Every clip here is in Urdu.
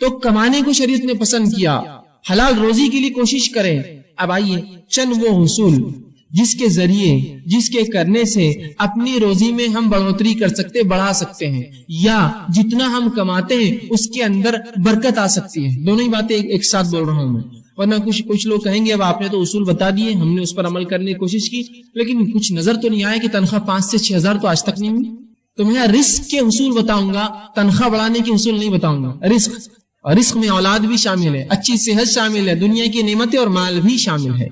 تو کمانے کو شریعت نے پسند کیا، حلال روزی کے لیے کوشش کریں۔ اب آئیے چند وہ حصول جس کے ذریعے، جس کے کرنے سے اپنی روزی میں ہم بڑھوتری کر سکتے، بڑھا سکتے ہیں، یا جتنا ہم کماتے ہیں اس کے اندر برکت آ سکتی ہے۔ دونوں ہی باتیں ایک ساتھ بول رہا ہوں میں، ورنہ کچھ لوگ کہیں گے اب آپ نے تو اصول بتا دیے، ہم نے اس پر عمل کرنے کی کوشش کی، لیکن کچھ نظر تو نہیں آیا کہ تنخواہ 5 سے 6 ہزار تو آج تک نہیں ہوئی۔ تو میں رزق کے اصول بتاؤں گا، تنخواہ بڑھانے کے اصول نہیں بتاؤں گا۔ رزق میں اولاد بھی شامل ہے، اچھی صحت شامل ہے، دنیا کی نعمتیں اور مال بھی شامل ہے۔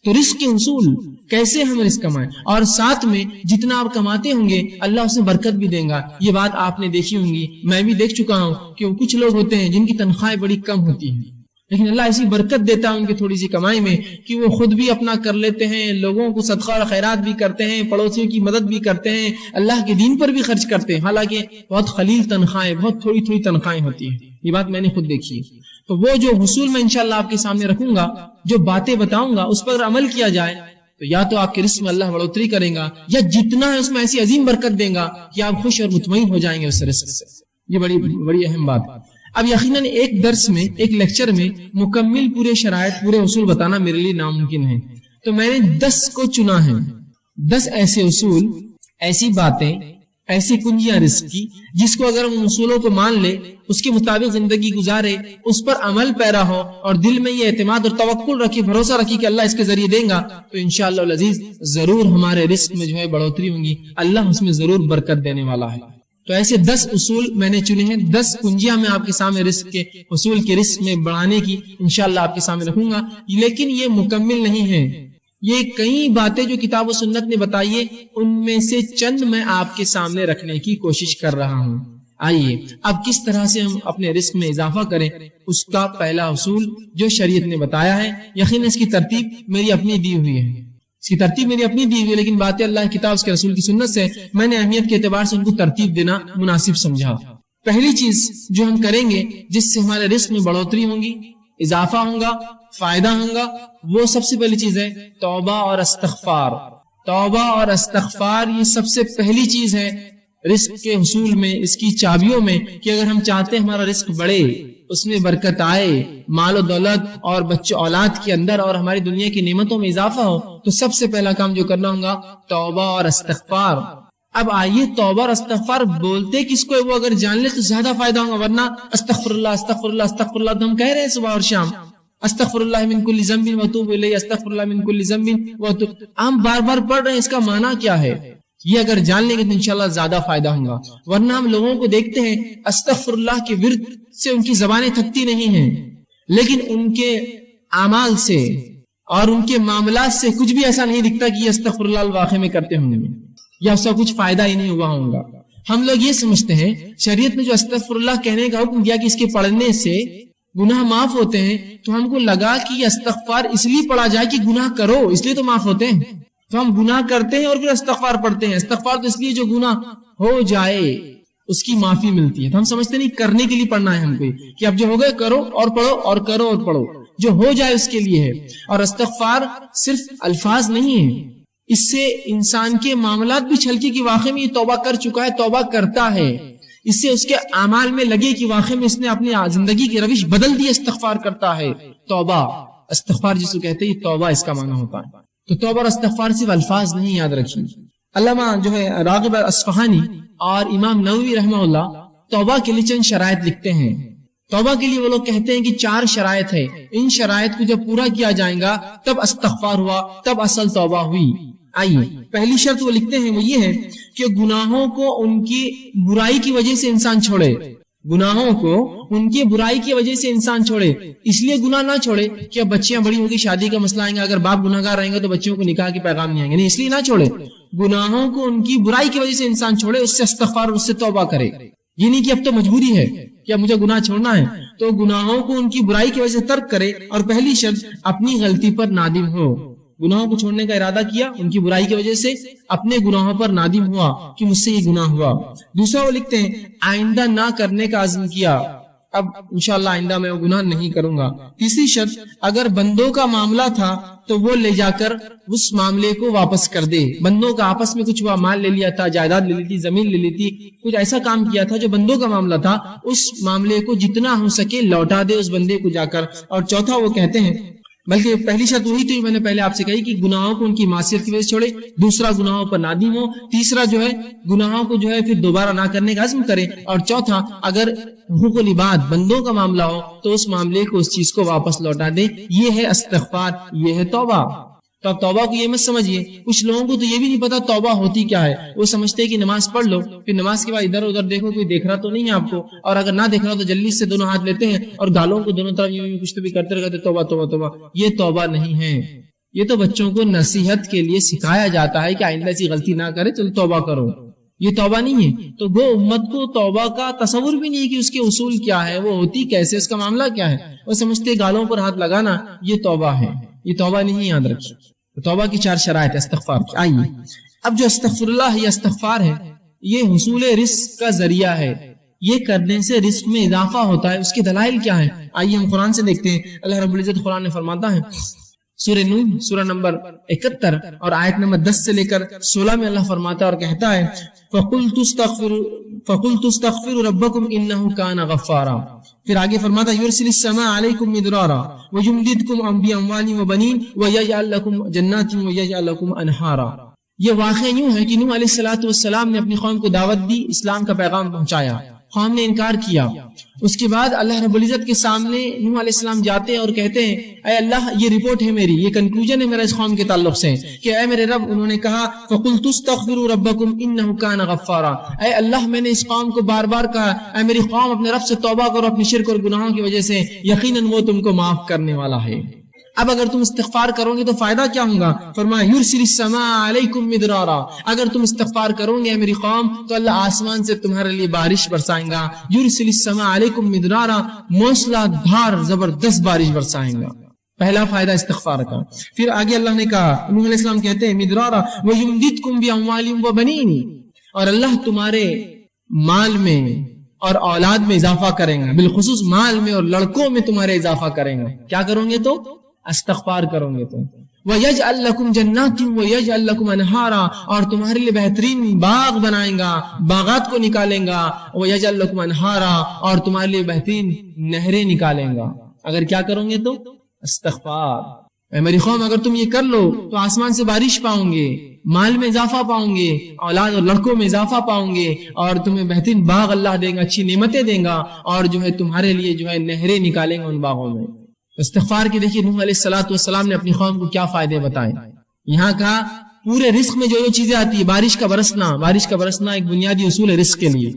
تو رزق کے اصول، کیسے ہم رزق کمائیں، اور ساتھ میں جتنا آپ کماتے ہوں گے اللہ اس میں برکت بھی دے گا۔ یہ بات آپ نے دیکھی ہوں گی، میں بھی دیکھ چکا ہوں کہ کچھ لوگ ہوتے ہیں جن کی تنخواہیں بڑی کم ہوتی ہیں، لیکن اللہ ایسی برکت دیتا ہے ان کی تھوڑی سی کمائی میں کہ وہ خود بھی اپنا کر لیتے ہیں، لوگوں کو صدقہ اور خیرات بھی کرتے ہیں، پڑوسیوں کی مدد بھی کرتے ہیں، اللہ کے دین پر بھی خرچ کرتے ہیں، حالانکہ بہت قلیل تنخواہیں، بہت تھوڑی تنخواہیں ہوتی ہیں۔ یہ بات میں نے خود دیکھی ہے۔ تو وہ جو حصول میں انشاءاللہ آپ کے سامنے رکھوں گا، جو باتیں بتاؤں گا، اس پر عمل کیا جائے تو یا تو آپ کے رزق میں اللہ بڑھوتری کرے گا، یا جتنا ہے اس میں ایسی عظیم برکت دے گا کہ آپ خوش اور مطمئن ہو جائیں گے اس رزق سے۔ یہ بڑی اہم بات ہے۔ اب یقیناً ایک درس میں، ایک لیکچر میں مکمل پورے شرائط، پورے اصول بتانا میرے لیے ناممکن ہے، تو میں نے 10 کو چنا ہے، 10 ایسے اصول، ایسی باتیں، ایسی کنجیاں رزق کی جس کو اگر ہم اصولوں کو مان لے، اس کے مطابق زندگی گزارے، اس پر عمل پیرا ہو اور دل میں یہ اعتماد اور توکل رکھے، بھروسہ رکھے کہ اللہ اس کے ذریعے دیں گا، تو انشاءاللہ العزیز ضرور ہمارے رزق میں جو ہے بڑھوتری ہوں گی، اللہ اس میں ضرور برکت دینے والا ہے۔ تو ایسے 10 اصول میں نے چنے ہیں، 10 کنجیاں میں آپ کے سامنے رزق کے اصول کے رزق میں بڑھانے کی انشاءاللہ آپ کے سامنے رکھوں گا، لیکن یہ مکمل نہیں ہے۔ یہ کئی باتیں جو کتاب و سنت نے بتائی ہے، ان میں سے چند میں آپ کے سامنے رکھنے کی کوشش کر رہا ہوں۔ آئیے اب کس طرح سے ہم اپنے رزق میں اضافہ کریں، اس کا پہلا اصول جو شریعت نے بتایا ہے، یقیناً اس کی ترتیب میری اپنی دی ہوئی ہے، لیکن باتیں اللہ کی کتاب، اس کے رسول کی سنت سے میں نے اہمیت کے اعتبار سے ان کو ترتیب دینا مناسب سمجھا۔ پہلی چیز جو ہم کریں گے جس سے ہمارے رزق میں بڑھوتری ہوگی، اضافہ ہوگا، فائدہ ہوگا، وہ سب سے پہلی چیز ہے توبہ اور استغفار۔ توبہ اور استغفار یہ سب سے پہلی چیز ہے رزق کے حصول میں، اس کی چابیوں میں، کہ اگر ہم چاہتے ہیں ہمارا رزق بڑھے، اس میں برکت آئے، مال و دولت اور بچے اولاد کے اندر اور ہماری دنیا کی نعمتوں میں اضافہ ہو، تو سب سے پہلا کام جو کرنا ہوگا توبہ اور استغفار۔ اب آئیے توبہ اور استغفار بولتے کس کو ہے، وہ اگر جان لے تو زیادہ فائدہ ہوگا، ورنہ استغفر اللہ استغفر اللہ استغفر اللہ تو ہم کہہ رہے ہیں صبح اور شام، استغفر اللہ من کل ذنب واتوب الیہ، استغفر اللہ من کل ذنب واتوب، ہم بار بار پڑھ رہے ہیں، اس کا معنی کیا ہے؟ یہ اگر جان لیں گے تو انشاءاللہ زیادہ فائدہ ہوگا۔ ورنہ ہم لوگوں کو دیکھتے ہیں استغفر اللہ کے ورد سے ان کی زبانیں تھکتی نہیں ہیں، لیکن ان کے اعمال سے اور ان کے معاملات سے کچھ بھی ایسا نہیں دکھتا کہ یہ استغفر اللہ واقعے میں کرتے ہوں گے یا اس کا کچھ فائدہ ہی نہیں ہوا ہوگا۔ ہم لوگ یہ سمجھتے ہیں شریعت نے جو استغفر اللہ کہنے کا حکم دیا کہ اس کے پڑھنے سے گناہ معاف ہوتے ہیں، تو ہم کو لگا کہ یہ استغفار اس لیے پڑھا جائے کہ گناہ کرو، اس لیے تو معاف ہوتے ہیں، تو ہم گناہ کرتے ہیں اور پھر استغفار پڑھتے ہیں۔ استغفار تو اس لیے جو گناہ ہو جائے اس کی معافی ملتی ہے، تو ہم سمجھتے نہیں کرنے کے لیے پڑھنا ہے ہم کو، کہ اب جو ہو گئے کرو اور پڑھو اور کرو اور پڑھو، جو ہو جائے اس کے لیے ہے۔ اور استغفار صرف الفاظ نہیں ہے، اس سے انسان کے معاملات بھی چھلکے کہ واقعی میں یہ توبہ کر چکا ہے، توبہ کرتا ہے، اس سے اس کے اعمال میں لگے کہ واقعی میں اس نے اپنی زندگی کی روش بدل دی، استغفار کرتا ہے۔ توبہ استغفار جس کو کہتے ہیں توبہ اس کا معنی ہوتا ہے۔ تو توبہ اور استغفار صرف الفاظ نہیں، یاد رکھیے۔ علامہ جو ہے راغب اصفہانی اور امام نووی رحمہ اللہ توبہ کے لیے چند شرائط لکھتے ہیں۔ توبہ کے لیے وہ لوگ کہتے ہیں کہ 4 شرائط ہے، ان شرائط کو جب پورا کیا جائے گا تب استغفار ہوا، تب اصل توبہ ہوئی۔ آئیے پہلی شرط وہ لکھتے ہیں، وہ یہ ہے کہ گناہوں کو ان کی برائی کی وجہ سے انسان چھوڑے، گناہوں کو ان کی برائی کی وجہ سے انسان چھوڑے۔ اس لیے گناہ نہ چھوڑے کہ اب بچیاں بڑی ہوگی، شادی کا مسئلہ آئیں گا، اگر باپ گناہگار رہیں گے تو بچوں کو نکاح کے پیغام نہیں آئیں گے، نہیں، اس لیے نہ چھوڑے۔ گناہوں کو ان کی برائی کی وجہ سے انسان چھوڑے، اس سے استغفار اور اس سے توبہ کرے۔ یہ نہیں کہ اب تو مجبوری ہے کہ اب مجھے گناہ چھوڑنا ہے، تو گناہوں کو ان کی برائی کی وجہ سے ترک کرے۔ اور پہلی شرط اپنی غلطی پر نادم ہو، گناہوں کو چھوڑنے کا ارادہ کیا، ان کی برائی کی وجہ سے اپنے گناہوں پر نادم ہوا کہ مجھ سے یہ گناہ ہوا۔ دوسرا وہ لکھتے ہیں آئندہ نہ کرنے کا عزم کیا، اب انشاءاللہ آئندہ میں وہ گناہ نہیں کروں گا. تیسری شرط، اگر بندوں کا معاملہ تھا تو وہ لے جا کر اس معاملے کو واپس کر دے. بندوں کا آپس میں کچھ مال لے لیا تھا، جائیداد لے لی تھی، زمین لے لی تھی، کچھ ایسا کام کیا تھا جو بندوں کا معاملہ تھا، اس معاملے کو جتنا ہو سکے لوٹا دے اس بندے کو جا کر. اور چوتھا وہ کہتے ہیں، بلکہ پہلی شرط وہی تھی میں نے پہلے آپ سے کہی کہ گناہوں کو ان کی معصیت کی وجہ سے چھوڑے، دوسرا گناہوں پر نادم ہو، تیسرا جو ہے گناہوں کو جو ہے پھر دوبارہ نہ کرنے کا عزم کرے، اور چوتھا اگر حقوق العباد بندوں کا معاملہ ہو تو اس معاملے کو اس چیز کو واپس لوٹا دے. یہ ہے استغفار، یہ ہے توبہ. تو اب توبہ کو یہ مت سمجھیے، کچھ لوگوں کو تو یہ بھی نہیں پتا توبہ ہوتی کیا ہے. وہ سمجھتے ہیں کہ نماز پڑھ لو، پھر نماز کے بعد ادھر ادھر دیکھو کوئی دیکھ رہا تو نہیں ہے آپ کو، اور اگر نہ دیکھ رہا تو جلدی سے دونوں ہاتھ لیتے ہیں اور گالوں کو دونوں طرف یوں کچھ تو بھی کرتے رہتے توبہ توبہ توبہ. یہ توبہ نہیں ہے. یہ تو بچوں کو نصیحت کے لیے سکھایا جاتا ہے کہ آئندہ ایسی غلطی نہ کرے، چلو توبہ کرو. یہ توبہ نہیں ہے. تو وہ امت کو توبہ کا تصور بھی نہیں ہے کہ اس کے اصول کیا ہے، وہ ہوتی کیسے، اس کا معاملہ کیا ہے. وہ سمجھتے گالوں پر ہاتھ لگانا یہ توبہ ہے. یہ توبہ نہیں، یاد رکھیے. توبہ کی 4 شرائط استغفار کی. آئیے اب جو استغفر اللہ یا استغفار ہے، یہ حصول رزق کا ذریعہ ہے. یہ کرنے سے رزق میں اضافہ ہوتا ہے. اس کے دلائل کیا ہیں؟ آئیے ہم قرآن سے دیکھتے ہیں. اللہ رب العزت قرآن میں فرماتا ہے، سورہ نون سورہ نمبر 71 اور آیت نمبر 10 سے لے کر 16 میں اللہ فرماتا ہے اور کہتا ہے فَقُلْتُ اسْتَغْفِرُوا رَبَّكُمْ إِنَّهُ كَانَ غَفَّارًا. پھر آگے فرماتا ہے يُرْسِلِ السَّمَاءَ عَلَيْكُمْ مِدْرَارًا وَيُمْدِدْكُمْ بِأَمْوَالٍ وَبَنِينَ وَيَجْعَلْ لَكُمْ جَنَّاتٍ وَيَجْعَلْ لَكُمْ أَنْهَارًا. یہ واقعہ یوں ہے کہ نوح علیہ السلام نے اپنی قوم کو دعوت دی، اسلام کا پیغام پہنچایا، قوم نے انکار کیا. اس کے بعد اللہ رب العزت کے سامنے نوح علیہ السلام جاتے ہیں اور کہتے ہیں، اے اللہ یہ رپورٹ ہے میری، یہ کنکلوژن ہے میرا اس قوم کے تعلق سے کہ اے میرے رب، انہوں نے کہا فَقُلْتُ اسْتَغْفِرُوا رَبَّكُمْ إِنَّهُ كَانَ غَفَّارًا. اے اللہ میں نے اس قوم کو بار بار کہا، اے میری قوم اپنے رب سے توبہ کرو اپنی شرک اور گناہوں کی وجہ سے، یقیناً وہ تم کو معاف کرنے والا ہے. اب اگر تم استغفار کرو گے تو فائدہ کیا ہوگا؟ فرمایا یرسل السماء علیکم مدرارا. اگر تم استغفار کرو گے میری قوم تو اللہ آسمان سے تمہارے لیے بارش برسائیں گا. یرسل السماء علیکم مدرارا، موسلا دھار زبردست بارش برسائیں گا. پہلا فائدہ استغفار کا. پھر آگے اللہ نے کہا، نوح علیہ السلام کہتے ہیں مدرارا وَيُمْدِدْكُمْ بِأَمْوَالٍ وَبَنِينَ، اور اللہ تمہارے مال میں اور اولاد میں اضافہ کریں گا، بالخصوص مال میں اور لڑکوں میں تمہارے اضافہ کریں گا. کیا کرو گے تو؟ استغفار کرو گے تو. وَيَجْعَلْ لَكُمْ جَنَّاتٍ وَيَجْعَلْ لَكُمْ أَنْهَارًا، اور تمہارے لیے بہترین باغ بنائیں گا، باغات کو نکالیں گا. وَيَجْعَلْ لَكُمْ أَنْهَارًا، اور تمہارے لیے بہترین نہریں نکالیں گا. اگر کیا کرو گے تو؟ استغفار. اے میری قوم اگر تم یہ کر لو تو آسمان سے بارش پاؤں گے، مال میں اضافہ پاؤں گے، اولاد اور لڑکوں میں اضافہ پاؤں گے، اور تمہیں بہترین باغ اللہ دے گا، اچھی نعمتیں دے گا، اور جو ہے تمہارے لیے جو ہے نہریں نکالیں گے ان باغوں میں. استغفار کی دیکھیے نوح علیہ السلام نے اپنی قوم کو کیا فائدے بتائے. یہاں کہا پورے رزق میں جو چیزیں آتی ہے، بارش کا برسنا ایک بنیادی اصول ہے رزق کے لیے.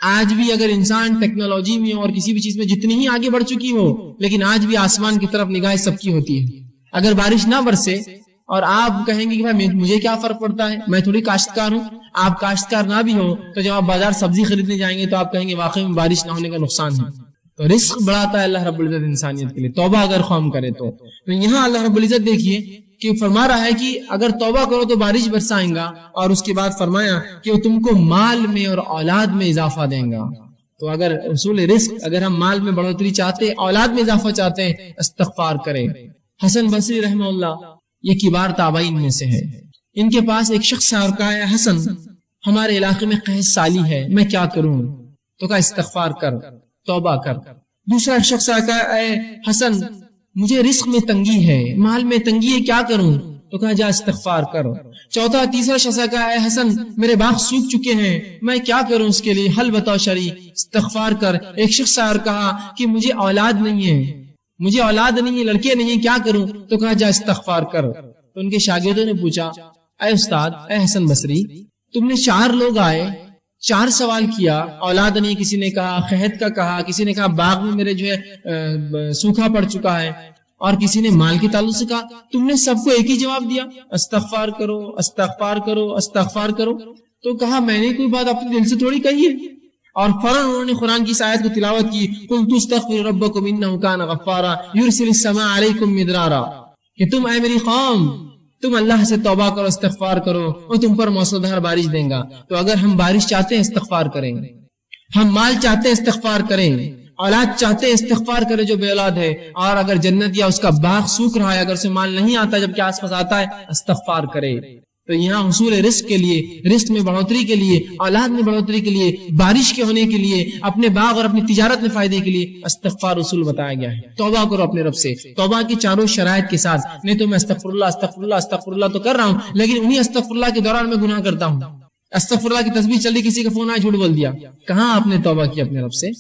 آج بھی اگر انسان ٹیکنالوجی میں اور کسی بھی چیز میں جتنی ہی آگے بڑھ چکی ہو، لیکن آج بھی آسمان کی طرف نگاہ سب کی ہوتی ہے. اگر بارش نہ برسے اور آپ کہیں گے کہ بھائی مجھے کیا فرق پڑتا ہے، میں تھوڑی کاشتکار ہوں، آپ کاشتکار نہ بھی ہو تو جب آپ بازار سبزی خریدنے جائیں گے تو آپ کہیں گے واقعی میں بارش نہ ہونے کا نقصان ہے. تو رزق بڑھاتا ہے اللہ رب العزت انسانیت کے لیے، توبہ اگر قوم کرے تو. یہاں اللہ رب العزت دیکھیے کہ فرما رہا ہے کہ اگر توبہ کرو تو بارش برسائیں گا، اور اس کے بعد فرمایا کہ وہ تم کو مال میں اور اولاد میں اضافہ دیں گا. تو اگر اصول رزق، اگر ہم مال میں بڑھوتری چاہتے ہیں، اولاد میں اضافہ چاہتے ہیں، استغفار کریں. حسن بصری رحمہ اللہ یہ کبار تابعین میں سے ہے. ان کے پاس ایک شخص اور کہا ہے حسن ہمارے علاقے میں قحط سالی ہے، میں کیا کروں؟ تو کہا استغفار کر، توبہ کر. دوسرا شخص کہا اے حسن مجھے رزق میں تنگی ہے، مال میں تنگی ہے، کیا کروں؟ تو کہا جا استغفار کر. تیسرا شخص کہا اے حسن میرے باغ سوکھ چکے ہیں، میں کیا کروں اس کے لیے، حل بتاؤ شرعی، استغفار کر. ایک شخص اور کہا کہ مجھے اولاد نہیں ہے، لڑکے نہیں ہیں، کیا کروں؟ تو کہا جا استغفار کر. تو ان کے شاگردوں نے پوچھا اے استاد، اے حسن بصری، تم نے 4 لوگ آئے، 4 سوال کیا، اولاد نہیں، کسی نے کہا قحط کا کہا، کسی نے کہا باغ میں میرے جو ہے سوکھا پڑ چکا ہے، اور کسی نے مال کے تعلق سے کہا. تم نے سب کو ایک ہی جواب دیا، استغفار کرو، استغفار کرو، استغفار کرو. تو کہا میں نے کوئی بات اپنے دل سے تھوڑی کہی ہے. اور فوراً انہوں نے قرآن کی اس آیت کو تلاوت کی، قُلْتُ اسْتَغْفِرُوا رَبَّكُمْ إِنَّهُ كَانَ غَفَّارًا يُرْسِلِ السَّمَاءَ عَلَيْكُمْ مِدْرَارًا، کہ تم اے میری قوم تم اللہ سے توبہ کرو، استغفار کرو، وہ تم پر موسلادھار بارش دیں گا. تو اگر ہم بارش چاہتے ہیں استغفار کریں، ہم مال چاہتے ہیں استغفار کریں، اولاد چاہتے ہیں استغفار کرے جو بے اولاد ہے، اور اگر جنت یا اس کا باغ سوکھ رہا ہے، اگر اسے مال نہیں آتا جبکہ آس پاس آتا ہے، استغفار کرے۔ تو یہاں حصول رزق کے لیے، رزق میں بڑھوتری کے لیے، اولاد میں بڑھوتری کے لیے، بارش کے ہونے کے لیے، اپنے باغ اور اپنی تجارت میں فائدے کے لیے استغفار اصول بتایا گیا ہے۔ توبہ کرو اپنے رب سے، توبہ کی چاروں شرائط کے ساتھ۔ نہیں تو میں استغفر اللہ استغفر اللہ استغفر اللہ تو کر رہا ہوں، لیکن انہی استغفر اللہ کے دوران میں گناہ کرتا ہوں۔ استغفر اللہ کی تسبیح چل رہی، کسی کا فون آیا جھوٹ بول دیا، کہاں آپ نے توبہ کی اپنے رب سے؟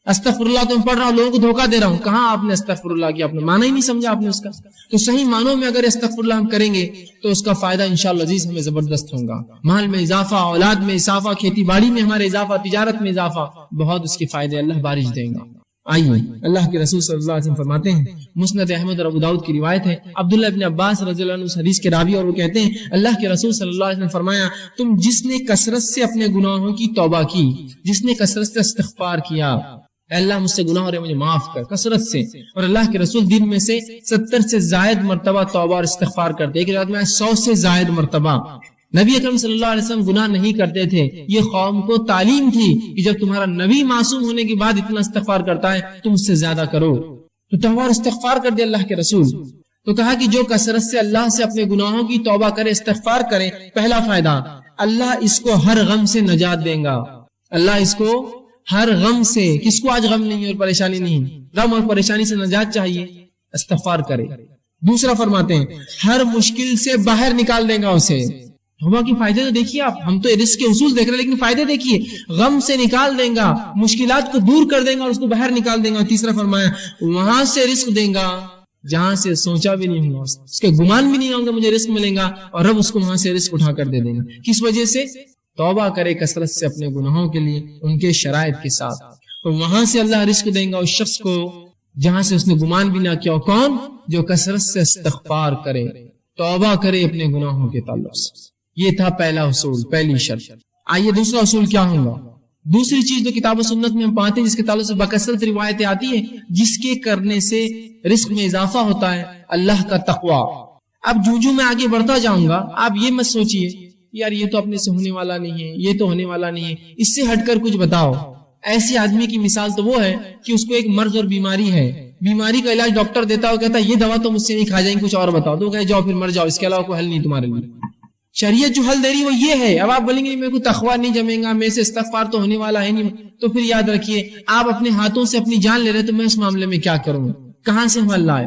استغفر اللہ تو میں پڑھ رہا ہوں، لوگوں کو دھوکہ دے رہا ہوں، کہاں آپ نے استغفر اللہ کیا؟ آپ نے معنی ہی نہیں سمجھا آپ نے اس کا۔ تو صحیح معنوں میں اگر استغفر اللہ ہم کریں گے تو اس کا فائدہ انشاءاللہ عزیز ہمیں زبردست ہوگا۔ مال میں اضافہ، اولاد میں اضافہ، کھیتی باڑی میں ہمارے اضافہ، تجارت میں اضافہ، بہت اس کے فائدے اللہ بارش دیں گا۔ آئیے اللہ کے رسول صلی اللہ علیہ وسلم فرماتے ہیں، مسند احمد اور ابو داؤد کی روایت ہے، عبداللہ ابن عباس رضی اللہ عنہ اس حدیث کے راوی، اور وہ کہتے ہیں اللہ کے رسول صلی اللہ علیہ وسلم نے فرمایا، تم جس نے کثرت سے اپنے گناہوں کی توبہ کی، جس نے کثرت سے استغفار کیا، اے اللہ مجھ سے گناہ ہو رہے مجھے معاف کر، کثرت سے۔ اور اللہ کے رسول دن میں سے 70 سے زائد مرتبہ توبہ اور استغفار کرتے، ایک روایت میں 100 سے زائد مرتبہ۔ نبی اکرم صلی اللہ علیہ وسلم گناہ نہیں کرتے تھے، یہ قوم کو تعلیم تھی کہ جب تمہارا نبی معصوم ہونے کے بعد اتنا استغفار کرتا ہے تم اس سے زیادہ کرو۔ تو توبہ اور استغفار کر دے اللہ کے رسول۔ تو کہا کہ جو کثرت سے اللہ سے اپنے گناہوں کی توبہ کرے، استغفار کرے، پہلا فائدہ اللہ اس کو ہر غم سے نجات دیں گا۔ اللہ اس کو ہر غم سے، کس کو آج غم نہیں اور پریشانی نہیں، غم اور پریشانی سے نجات چاہیے، استغفار کرے۔ دوسرا فرماتے ہیں ہر مشکل سے باہر نکال دیں گا اسے۔ توبہ کی فائدے تو دیکھیے آپ، ہم تو رزق کے اصول دیکھ رہے ہیں لیکن فائدے دیکھیے، غم سے نکال دیں گا، مشکلات کو دور کر دیں گا اور اس کو باہر نکال دیں گا۔ تیسرا فرمایا وہاں سے رزق دیں گا جہاں سے سوچا بھی نہیں ہوگا، اس کے گمان بھی نہیں ہوگا مجھے رزق ملے گا، اور رب اس کو وہاں سے رزق اٹھا کر دے دیں گا۔ کس وجہ سے؟ توبہ کرے کثرت سے اپنے گناہوں کے لیے، ان کے شرائط کے ساتھ، تو وہاں سے اللہ رزق دیں گا اس شخص کو جہاں سے اس نے گمان بھی نہ کیا۔ کون؟ جو کثرت سے استغفار کرے، توبہ کرے اپنے گناہوں کے تعلق سے۔ یہ تھا پہلا اصول، پہلی شرط۔ آئیے دوسرا اصول کیا ہوگا؟ دوسری چیز جو کتاب و سنت میں ہم پاتے ہیں، جس کے تعلق سے بکثرت روایتیں آتی ہیں، جس کے کرنے سے رزق میں اضافہ ہوتا ہے، اللہ کا تقوی۔ اب جو میں آگے بڑھتا جاؤں گا، آپ یہ مت سوچئے یار یہ تو اپنے سے ہونے والا نہیں ہے، یہ تو ہونے والا نہیں ہے، اس سے ہٹ کر کچھ بتاؤ۔ ایسی آدمی کی مثال تو وہ ہے کہ اس کو ایک مرض اور بیماری ہے، بیماری کا علاج ڈاکٹر دیتا ہے، کہتا ہے یہ دوا تو مجھ سے نہیں کھا جائیں، کچھ اور بتاؤ، تو وہ کہے جاؤ پھر مر جاؤ، اس کے علاوہ کوئی حل نہیں تمہارے لیے۔ شریعت جو حل دے رہی وہ یہ ہے۔ اب آپ بولیں گے میرے کو تقویٰ نہیں جمے گا، میرے سے استغفار تو ہونے والا ہے نہیں، تو پھر یاد رکھیے آپ اپنے ہاتھوں سے اپنی جان لے رہے، تو میں اس معاملے میں کیا کروں، کہاں سے حل لائے؟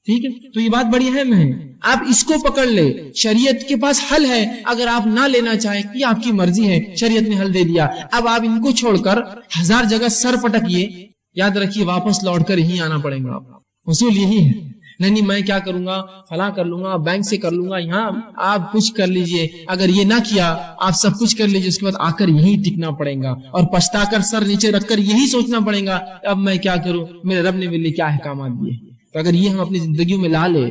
ٹھیک ہے، تو یہ بات بڑی اہم ہے، آپ اس کو پکڑ لے۔ شریعت کے پاس حل ہے، اگر آپ نہ لینا چاہیں یہ آپ کی مرضی ہے، شریعت نے حل دے دیا۔ اب آپ ان کو چھوڑ کر 1000 جگہ سر پٹکیے، یاد رکھیے واپس لوٹ کر یہیں آنا پڑے گا۔ اصول یہی ہے، نہیں میں کیا کروں گا، فلاں کر لوں گا، بینک سے کر لوں گا، یہاں آپ کچھ کر لیجئے، اگر یہ نہ کیا آپ سب کچھ کر لیجئے، اس کے بعد آ کر یہیں ٹکنا پڑے گا اور پچھتا کر سر نیچے رکھ کر یہی سوچنا پڑے گا اب میں کیا کروں، میرے رب نے میرے لیے کیا احکامات دیے۔ تو اگر یہ ہم اپنی زندگیوں میں لا لے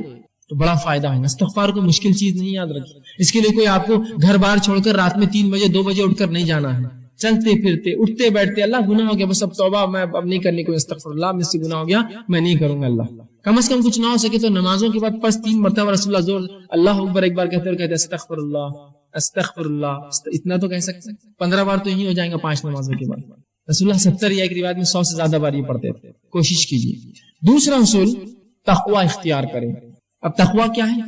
تو بڑا فائدہ ہے۔ استغفار کو مشکل چیز نہیں، یاد رکھیں، اس کے لیے کوئی آپ کو گھر بار چھوڑ کر رات میں 3 بجے 2 بجے اٹھ کر نہیں جانا ہے، چلتے پھرتے اٹھتے بیٹھتے اللہ گناہ ہو گیا بس اب توبہ، میں اب نہیں کرنے کو، استغفر اللہ مجھ سے گناہ ہو گیا میں نہیں کروں گا، اللہ کم از کم کچھ نہ ہو سکے تو نمازوں کے بعد پس 3 مرتبہ رسول اللہ زور اللہ اکبر ایک بار کہتے اور کہتے استغفر اللہ، اتنا تو کہہ سکتے ہیں، 15 بار تو یہی ہو جائیں گا 5 نمازوں کے بعد۔ رسول اللہ 70 یا ایک روایت میں 100 سے زیادہ بار یہ پڑھتے تھے، کوشش کیجیے۔ دوسرا اصول تقوی اختیار کریں۔ اب تقوی کیا ہے؟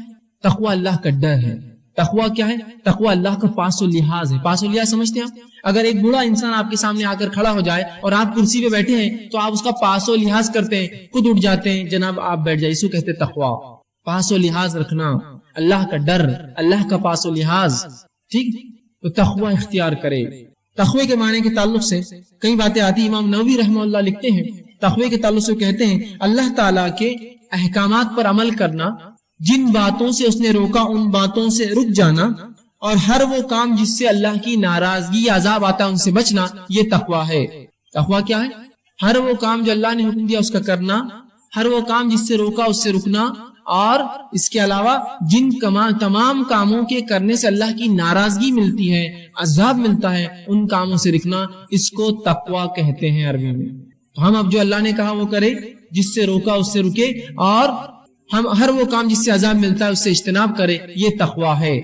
تقوی اللہ کا ڈر ہے۔ تقوی کیا ہے؟ تقوی اللہ کا پاس و لحاظ ہے۔ پاس و لحاظ سمجھتے ہیں آپ؟ اگر ایک بوڑھا انسان آپ کے سامنے آ کر کھڑا ہو جائے اور آپ کرسی پہ بیٹھے ہیں تو آپ اس کا پاس و لحاظ کرتے ہیں، خود اٹھ جاتے ہیں، جناب آپ بیٹھ جائیں، اس کو کہتے ہیں تقوی، پاس و لحاظ رکھنا، اللہ کا ڈر، اللہ کا پاس و لحاظ، ٹھیک؟ تو تقوی اختیار کرے۔ تقوی کے معنی کے تعلق سے کئی باتیں آتی، امام نووی رحمہ اللہ لکھتے ہیں تقوی کے تعلق سے کہتے ہیں اللہ تعالیٰ کے احکامات پر عمل کرنا، جن باتوں سے اس نے روکا ان باتوں سے رک جانا، اور ہر وہ کام جس سے اللہ کی ناراضگی یا عذاب آتا ہے ان سے بچنا، یہ تقوی ہے۔ تقوی کیا ہے؟ ہر وہ کام جو اللہ نے حکم دیا اس کا کرنا، ہر وہ کام جس سے روکا اس سے رکنا، اور اس کے علاوہ جن تمام کاموں کے کرنے سے اللہ کی ناراضگی ملتی ہے، عذاب ملتا ہے، ان کاموں سے رکنا، اس کو تقوی کہتے ہیں عربی میں۔ تو ہم اب جو اللہ نے کہا وہ کرے، جس سے روکا اس سے رکے، اور ہم ہر وہ کام جس سے عذاب ملتا ہے اس سے اجتناب کرے، یہ تقوی ہے۔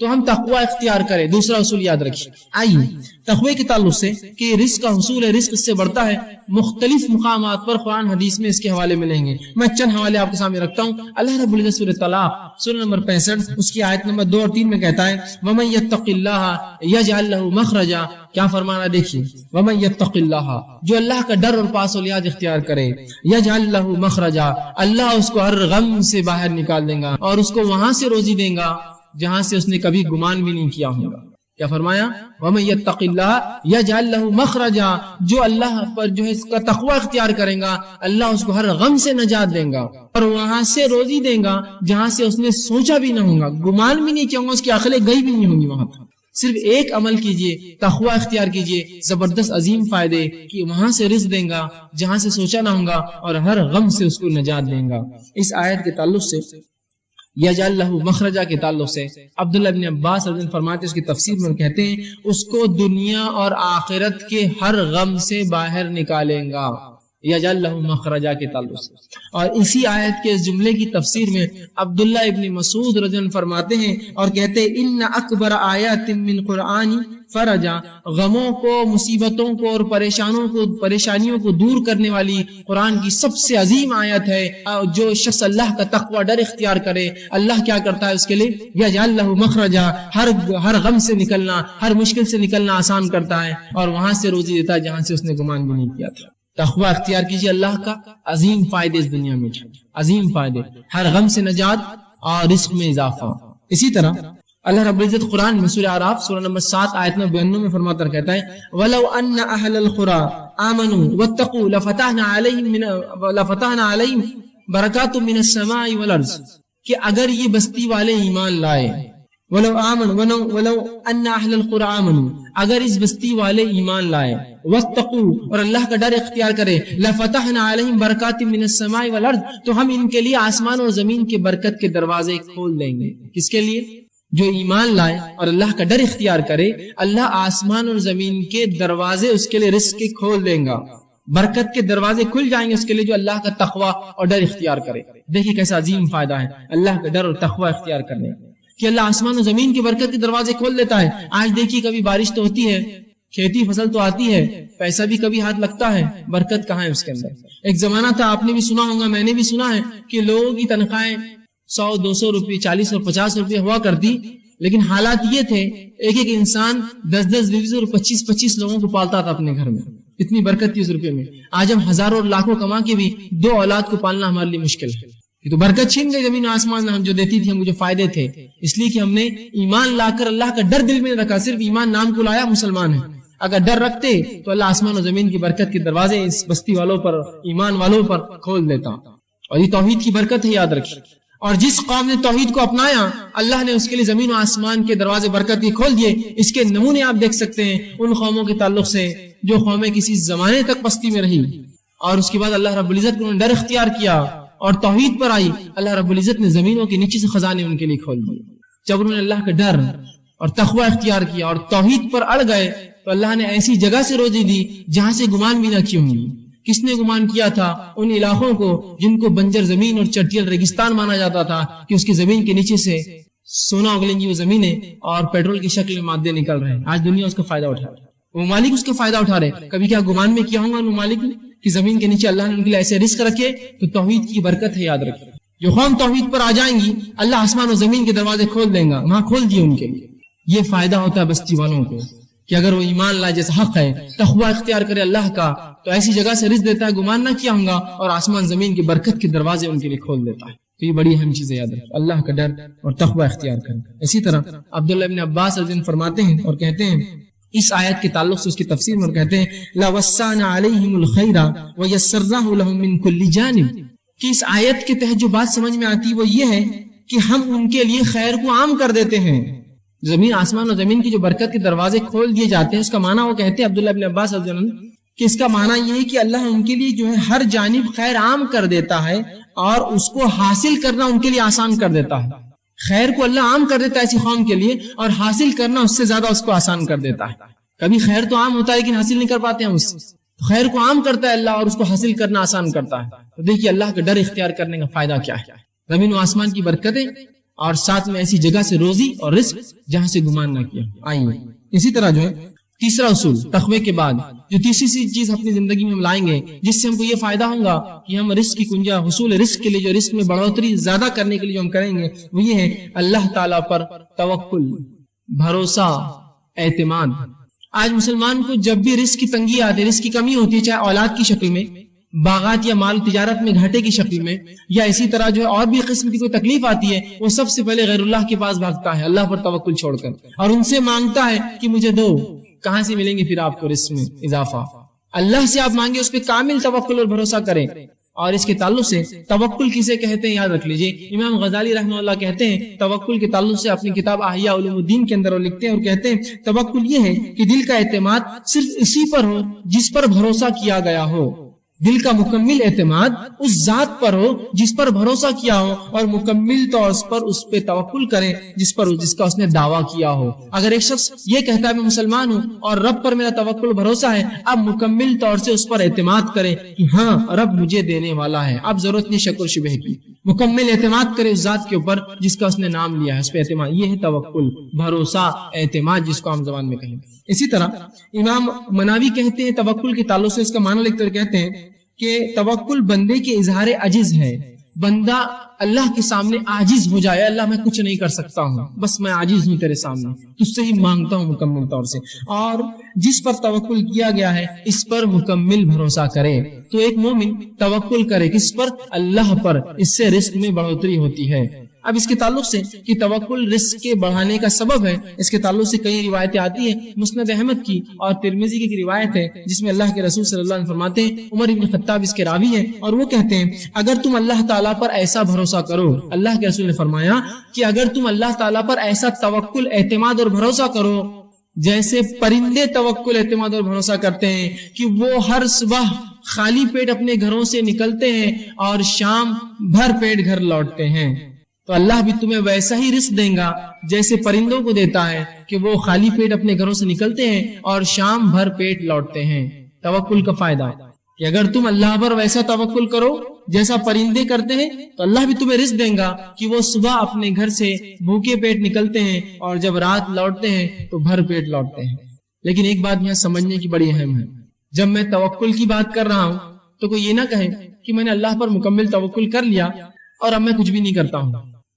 تو ہم تقوی اختیار کریں. دوسرا اصول یاد رکھیے. آئیے تقوی کے تعلق سے کہ رزق کا حصول ہے، رزق اس سے بڑھتا ہے. مختلف مقامات پر قرآن حدیث میں اس کے حوالے ملیں گے. میں چند حوالے آپ کے سامنے رکھتا ہوں. اللہ رب العزت سورۃ طلاق سورہ نمبر 65 اس کی آیت نمبر 2 اور 3 میں کہتا ہے وَمَن يَتَّقِ اللَّهَ يَجْعَل لَّهُ مَخْرَجًا. کیا فرمانا دیکھیے، وَمَن يَتَّقِ اللَّهَ، جو اللہ کا ڈر اور پاس و لحاظ اختیار کرے، يَجْعَل لَّهُ مَخْرَجًا، اللہ اس کو ہر غم سے باہر نکال دے گا اور اس کو وہاں سے روزی دے گا جہاں سے اس نے کبھی گمان بھی نہیں کیا ہوگا. کیا فرمایا؟ وَمَن يَتَّقِ اللَّهَ يَجْعَل لَّهُ مَخْرَجًا، جو اللہ پر جو ہے اس کا تقوی اختیار کرے گا اللہ اس کو ہر غم سے نجات دے گا اور وہاں سے روزی دے گا جہاں سے اس نے سوچا بھی نہ ہوگا، گمان بھی نہیں کیا ہوگا، اس کی عقلیں گئی بھی نہیں ہوں گی. وہاں صرف ایک عمل کیجئے، تقوی اختیار کیجئے، زبردست عظیم فائدے کہ وہاں سے رزق دیں گا جہاں سے سوچا نہ ہوگا اور ہر غم سے اس کو نجات دیں گا. اس آیت کے تعلق سے یجعل لہ مخرجا کے تعلق سے عبداللہ ابن عباس رضی اللہ عنہ فرماتے ہیں، اس کی تفسیر میں کہتے ہیں اس کو دنیا اور آخرت کے ہر غم سے باہر نکالیں گا. یجعل لہ مخرجا کے تعلق سے. اور اسی آیت کے اس جملے کی تفسیر میں عبداللہ ابن مسعود رضی اللہ عنہ فرماتے ہیں اور کہتے ہیں ان اکبر آیات من قرآن فرجا، غموں کو، مصیبتوں کو اور پریشانیوں کو دور کرنے والی قرآن کی سب سے عظیم آیت ہے. جو شخص اللہ کا تقوی ڈر اختیار کرے اللہ کیا کرتا ہے اس کے لیے یجعل لہ مخرجا، ہر غم سے نکلنا، ہر مشکل سے نکلنا آسان کرتا ہے اور وہاں سے روزی دیتا ہے جہاں سے اس نے گمان بھی نہیں کیا تھا. تقوی اختیار کیجیے، اللہ کا عظیم فائدے اس دنیا میں، عظیم فائدے، ہر غم سے نجات اور رزق میں اضافہ. اسی طرح اللہ رب العزت قرآن میں سورہ اعراف سورہ نمبر 7 آیت نمبر 92 میں فرماتا ہے کہتا ہے وَلَوْ أَنَّ أَهْلَ الْقُرَىٰ آمَنُوا وَاتَّقُوا لَفَتَحْنَا عَلَيْهِمْ بَرَكَاتٌ مِّنَ السَّمَاءِ وَالْأَرْضِ، کہ اگر یہ بستی والے ایمان لائے، وَلَوْ أَنَّ أَهْلَ الْقُرَىٰ آمَنُوا، اگر اس بستی والے ایمان لائے، وَاتَّقُوا اور اللہ کا ڈر اختیار کرے، لَفَتَحْنَا عَلَيْهِمْ بَرَكَاتٍ مِّنَ السَّمَاءِ وَالْأَرْضِ، تو ہم ان کے لیے آسمان اور زمین کے برکت کے دروازے کھول دیں گے. کس کے لیے؟ جو ایمان لائے اور اللہ کا ڈر اختیار کرے اللہ آسمان اور زمین کے دروازے اس کے لیے رزق کے کھول دیں گا، برکت کے دروازے کھل جائیں گے اس کے لیے جو اللہ کا تقوی اور ڈر اختیار کرے. دیکھیے کیسا عظیم فائدہ ہے اللہ کا ڈر اور تقوی اختیار کرنے کہ اللہ آسمان اور زمین کی برکت کے دروازے کھول دیتا ہے. آج دیکھیے کبھی بارش تو ہوتی ہے، کھیتی فصل تو آتی ہے، پیسہ بھی کبھی ہاتھ لگتا ہے، برکت کہاں ہے اس کے اندر؟ ایک زمانہ تھا، آپ نے بھی سنا ہوگا، میں نے بھی سنا ہے کہ لوگوں کی تنخواہیں 100-200 روپے، 40 اور 50 روپے ہوا کرتی، لیکن حالات یہ تھے ایک ایک انسان 10-10 20 اور 25-25 لوگوں کو پالتا تھا اپنے گھر میں. اتنی برکت تھی اس روپے میں. آج ہم ہزاروں اور لاکھوں کما کے بھی 2 اولاد کو پالنا ہمارے لیے مشکل ہے. یہ تو برکت چھین گئی زمین و آسمان ہم جو دیتی تھی، ہم جو فائدے تھے، اس لیے کہ ہم نے ایمان لا کر اللہ کا ڈر دل میں رکھا. صرف ایمان نام کو لایا، مسلمان ہے. اگر ڈر رکھتے تو اللہ آسمان و زمین کی برکت کے دروازے اس بستی والوں پر، ایمان والوں پر کھول دیتا. اور یہ توحید کی برکت ہے، یاد رکھیے. اور جس قوم نے توحید کو اپنایا اللہ نے اس کے لیے زمین و آسمان کے دروازے برکت کے کھول دیے. اس کے نمونے آپ دیکھ سکتے ہیں ان قوموں کے تعلق سے جو قومیں کسی زمانے تک پستی میں رہی اور اس کے بعد اللہ رب العزت نے ڈر اختیار کیا اور توحید پر آئی. اللہ رب العزت نے زمینوں کے نیچے سے خزانے ان کے لیے کھول دیے. جب انہوں نے اللہ کا ڈر اور تقوی اختیار کیا اور توحید پر اڑ گئے تو اللہ نے ایسی جگہ سے روزی دی جہاں سے گمان بھی نہ کی ہوں گی. کس نے گمان کیا تھا؟ ان علاقوں کو جن کو بنجر زمین اور چٹیل ریگستان مانا جاتا تھا کہ اس کی زمین کے نیچے سے سونا اگلیں گی وہ زمینیں اور پیٹرول کی شکل میں مادے نکل رہے ہیں. آج دنیا اس کا فائدہ اٹھا رہا ہے، ممالک اس کا فائدہ اٹھا رہے ہیں. کبھی کیا گمان میں کیا ہوں گا ان ممالک کی زمین کے نیچے اللہ نے ان کے لیے ایسے رزق رکھے؟ تو توحید کی برکت ہے، یاد رکھیں. جو قوم توحید پر آ جائیں گی اللہ آسمان و زمین کے دروازے کھول دیں گا، وہاں کھول دیے ان کے لیے. یہ فائدہ ہوتا ہے بستی والوں کو کہ اگر وہ ایمان لائے جیسا حق ہے، تقوی اختیار کرے اللہ کا، تو ایسی جگہ سے رزق دیتا ہے گمان نہ کیا ہوں گا اور آسمان زمین کی برکت کے دروازے ان کے لیے کھول دیتا ہے. تو یہ بڑی اہم چیز ہے، یاد رکھیں اللہ کا ڈر اور تقوی اختیار کریں. اسی طرح عبداللہ ابن عباس رضی اللہ عنہ فرماتے ہیں اور کہتے ہیں اس آیت کے تعلق سے اس کی تفسیر میں کہتے ہیں لَوَسَّعْنَا عَلَيْهِمُ الْخَيْرَ وَيَسَّرْنَاهُ لَهُم مِّن كُلِّ جَانِبٍ، کہ اس آیت کے تحت جو بات سمجھ میں آتی وہ یہ ہے کہ ہم ان کے لیے خیر کو عام کر دیتے ہیں. زمین آسمان اور زمین کی جو برکت کے دروازے کھول دیے جاتے ہیں، اس کا معنی وہ کہتے ہیں عبداللہ ابن عباس رضی اللہ عنہ کہ اس کا معنی یہ ہے کہ اللہ ان کے لیے جو ہے ہر جانب خیر عام کر دیتا ہے اور اس کو حاصل کرنا ان کے لیے آسان کر دیتا ہے. خیر کو اللہ عام کر دیتا ہے ایسی قوم کے لیے اور حاصل کرنا اس سے زیادہ اس کو آسان کر دیتا ہے. کبھی خیر تو عام ہوتا ہے لیکن حاصل نہیں کر پاتے ہیں اس سے. خیر کو عام کرتا ہے اللہ اور اس کو حاصل کرنا آسان کرتا ہے. تو دیکھیے اللہ کا ڈر اختیار کرنے کا فائدہ کیا ہے. زمین و آسمان کی برکتیں اور ساتھ میں ایسی جگہ سے روزی اور رزق جہاں سے گمان نہ کیا. آئیے اسی طرح جو ہے تیسرا اصول تقوی کے بعد جو تیسری چیز اپنی زندگی میں ہم لائیں گے جس سے ہم کو یہ فائدہ ہوگا کہ ہم رزق کی کنجا حصول رزق کے لیے جو رزق میں بڑھوتری زیادہ کرنے کے لیے جو ہم کریں گے وہ یہ ہے اللہ تعالیٰ پر توکل، بھروسہ، اعتماد. آج مسلمان کو جب بھی رزق کی تنگی آتی ہے، رزق کی کمی ہوتی ہے، چاہے اولاد کی شکل میں، باغات یا مال تجارت میں گھاٹے کی شکل میں، یا اسی طرح جو ہے اور بھی قسم کی کوئی تکلیف آتی ہے، وہ سب سے پہلے غیر اللہ کے پاس بھاگتا ہے اللہ پر توکل چھوڑ کر، اور ان سے مانگتا ہے کہ مجھے دو. کہاں سے ملیں گے پھر آپ کو رزق میں اضافہ؟ اللہ سے آپ مانگے، اس پہ کامل توکل اور بھروسہ کریں. اور اس کے تعلق سے توکل کسے کہتے ہیں یاد رکھ لیجئے. امام غزالی رحمہ اللہ کہتے ہیں توکل کے تعلق سے اپنی کتاب احیاء علوم الدین کے اندر وہ لکھتے ہیں اور کہتے ہیں توکل یہ ہے کہ دل کا اعتماد صرف اسی پر ہو جس پر بھروسہ کیا گیا ہو. دل کا مکمل اعتماد اس ذات پر ہو جس پر بھروسہ کیا ہو، اور مکمل طور پر اس پہ توکل کریں جس کا اس نے دعویٰ کیا ہو. اگر ایک شخص یہ کہتا ہے میں مسلمان ہوں اور رب پر میرا توکل بھروسہ ہے، اب مکمل طور سے اس پر اعتماد کریں کہ ہاں رب مجھے دینے والا ہے، اب ضرورت نہیں شک و شبہ کی. مکمل اعتماد کرے اس ذات کے اوپر جس کا اس نے نام لیا ہے، اس پہ اعتماد. یہ ہے توکل، بھروسہ، اعتماد جس کو عام زبان میں کہیں. اسی طرح امام مناوی کہتے ہیں توکل کے تعلق سے اس کا معنی لکھ کر کہتے ہیں کہ توکل بندے کے اظہار عجز ہے. بندہ اللہ کے سامنے عاجز ہو جائے، اللہ میں کچھ نہیں کر سکتا ہوں، بس میں عاجز ہوں تیرے سامنے، تجھ سے ہی مانگتا ہوں مکمل طور سے. اور جس پر توکل کیا گیا ہے اس پر مکمل بھروسہ کرے. تو ایک مومن توکل کرے کس پر؟ اللہ پر. اس سے رزق میں بڑھوتری ہوتی ہے. اب اس کے تعلق سے کہ توکل رزق کے بڑھانے کا سبب ہے، اس کے تعلق سے کئی روایتیں آتی ہیں. مسند احمد کی اور ترمذی کی روایت ہے جس میں اللہ کے رسول صلی اللہ علیہ وسلم فرماتے ہیں، عمر بن خطاب اس کے راوی ہیں، اور وہ کہتے ہیں اگر تم اللہ تعالیٰ پر ایسا بھروسہ کرو، اللہ کے رسول نے فرمایا کہ اگر تم اللہ تعالیٰ پر ایسا توکل، اعتماد اور بھروسہ کرو جیسے پرندے توکل، اعتماد اور بھروسہ کرتے ہیں کہ وہ ہر صبح خالی پیٹ اپنے گھروں سے نکلتے ہیں اور شام بھر پیٹ گھر لوٹتے ہیں، تو اللہ بھی تمہیں ویسا ہی رزق دیں گا جیسے پرندوں کو دیتا ہے کہ وہ خالی پیٹ اپنے گھروں سے نکلتے ہیں اور شام بھر پیٹ لوٹتے ہیں. توکل کا فائدہ کہ اگر تم اللہ پر ویسا توکل کرو جیسا پرندے کرتے ہیں تو اللہ بھی تمہیں رزق دیں گا کہ وہ صبح اپنے گھر سے بھوکے پیٹ نکلتے ہیں اور جب رات لوٹتے ہیں تو بھر پیٹ لوٹتے ہیں. لیکن ایک بات یہاں سمجھنے کی بڑی اہم ہے، جب میں توکل کی بات کر رہا ہوں تو کوئی یہ نہ کہے کہ میں نے اللہ پر مکمل توکل کر لیا اور اب میں کچھ بھی نہیں کرتا ہوں.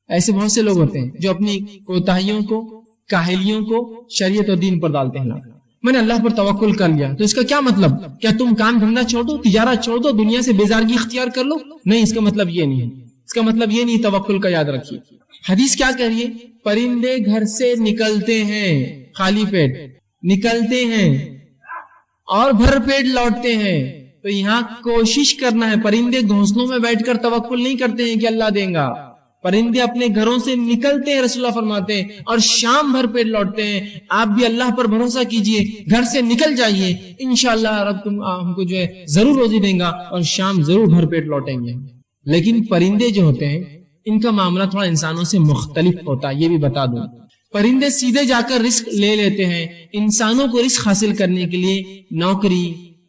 ایسے بہت سے لوگ ہوتے ہیں جو اپنی کوتاہیوں کو، کاہلیوں کو شریعت اور دین پر ڈالتے ہیں. میں نے اللہ پر توکل کر لیا تو اس کا کیا مطلب؟ کیا تم کام دھندا چھوڑ دو، تجارت چھوڑ دو، دنیا سے بیزارگی اختیار کر لو؟ نہیں، اس کا مطلب یہ نہیں ہے. اس کا مطلب یہ نہیں. توکل کا یاد رکھیے. حدیث کیا کہہ رہی ہے؟ پرندے گھر سے نکلتے ہیں، خالی پیٹ نکلتے ہیں اور بھر پیٹ لوٹتے ہیں. تو یہاں کوشش کرنا ہے. پرندے گھونسلوں میں بیٹھ کر توکل نہیں کرتے ہیں کہ اللہ دے گا. پرندے اپنے گھروں سے نکلتے ہیں، رسول اللہ فرماتے ہیں، اور شام بھر پیٹ لوٹتے ہیں. آپ بھی اللہ پر بھروسہ کیجئے، گھر سے نکل جائیے، انشاءاللہ رب ہم کو جو ہے ضرور روزی دیں گا اور شام ضرور بھر پیٹ لوٹیں گے. لیکن پرندے جو ہوتے ہیں ان کا معاملہ تھوڑا انسانوں سے مختلف ہوتا ہے، یہ بھی بتا دوں. پرندے سیدھے جا کر رزق لے لیتے ہیں. انسانوں کو رزق حاصل کرنے کے لیے نوکری،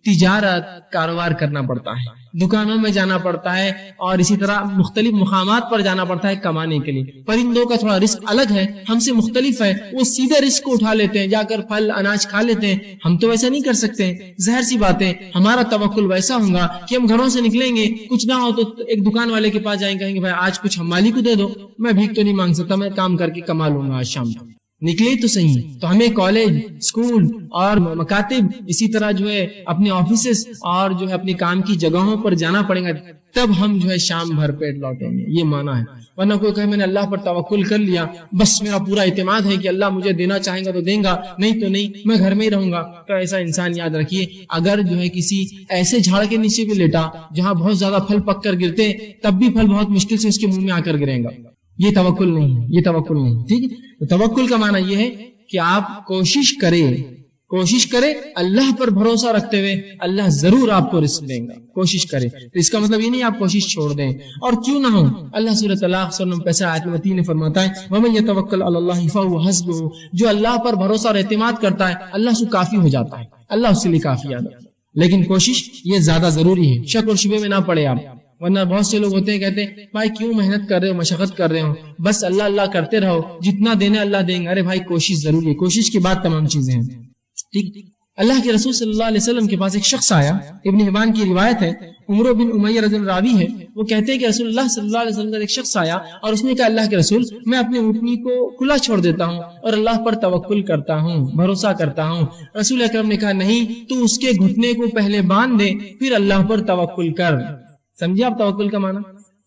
تجارت، کاروبار کرنا پڑتا ہے، دکانوں میں جانا پڑتا ہے اور اسی طرح مختلف مقامات پر جانا پڑتا ہے کمانے کے لیے. پرندوں کا تھوڑا رزق الگ ہے، ہم سے مختلف ہے. وہ سیدھے رزق کو اٹھا لیتے ہیں، جا کر پھل اناج کھا لیتے ہیں. ہم تو ویسا نہیں کر سکتے. ظاہر سی بات ہے ہمارا توکل ویسا ہوگا کہ ہم گھروں سے نکلیں گے، کچھ نہ ہو تو ایک دکان والے کے پاس جائیں، کہیں گے بھائی آج کچھ ہم مالک کو دے دو، میں بھیک تو نہیں مانگ سکتا، میں کام کر کے کما لوں گا آج شام تک. نکلے تو صحیح. تو ہمیں کالج، اسکول اور مکاتب، اسی طرح جو ہے اپنے آفیسز اور جو ہے اپنی کام کی جگہوں پر جانا پڑے گا، تب ہم جو ہے شام بھر پیٹ لوٹیں گے. یہ مانا ہے. ورنہ کوئی کہے میں نے اللہ پر توکل کر لیا، بس میرا پورا اعتماد ہے کہ اللہ مجھے دینا چاہیں گا تو دیں گا، نہیں تو نہیں، میں گھر میں ہی رہوں گا. تو ایسا انسان یاد رکھیے اگر جو ہے کسی ایسے جھاڑ کے نیچے بھی لیٹا جہاں بہت زیادہ پھل پک کر گرتے، تب بھی پھل بہت مشکل سے اس کے منہ میں آ کر گرے گا. یہ توکل نہیں ہے، یہ توکل نہیں. ٹھیک ہے. تو توکل کا معنی یہ ہے کہ آپ کوشش کریں اللہ پر بھروسہ رکھتے ہوئے اللہ ضرور آپ کو رزق دیں گا. کوشش کریں. تو اس کا مطلب یہ نہیں آپ کوشش چھوڑ دیں. اور کیوں نہ ہو، اللہ سورۃ طلاق 5 میں فرماتا ہے وَمَن يَتَوَكَّلْ عَلَى اللَّهِ فَهُوَ حَسْبُهُ. جو اللہ پر بھروسہ اور اعتماد کرتا ہے اللہ سے کافی ہو جاتا ہے، اللہ اس کے لیے کافی ہے. لیکن کوشش یہ زیادہ ضروری ہے، شک اور شبے میں نہ پڑے آپ. ورنہ بہت سے لوگ ہوتے ہیں کہتے ہیں بھائی کیوں محنت کر رہے ہو، مشقت کر رہے ہو، بس اللہ اللہ کرتے رہو، جتنا دینا اللہ دیں گے. ارے بھائی کوشش ضروری ہے، کوشش کے بعد تمام چیزیں ہیں. ٹھیک. اللہ کے رسول صلی اللہ علیہ وسلم کے پاس ایک شخص آیا، ابن حبان کی روایت ہے، عمرو بن امیہ رضی اللہ راوی ہے. وہ کہتے ہیں کہ رسول اللہ صلی اللہ علیہ وسلم کا ایک شخص آیا اور اس نے کہا اللہ کے رسول میں اپنے اونٹنی کو کھلا چھوڑ دیتا ہوں اور اللہ پر توکل کرتا ہوں، بھروسہ کرتا ہوں. رسول اکرم نے کہا نہیں، تو اس کے گھٹنے کو پہلے باندھ دے پھر اللہ پر توکل کر. سمجھے آپ توکل کا معنی؟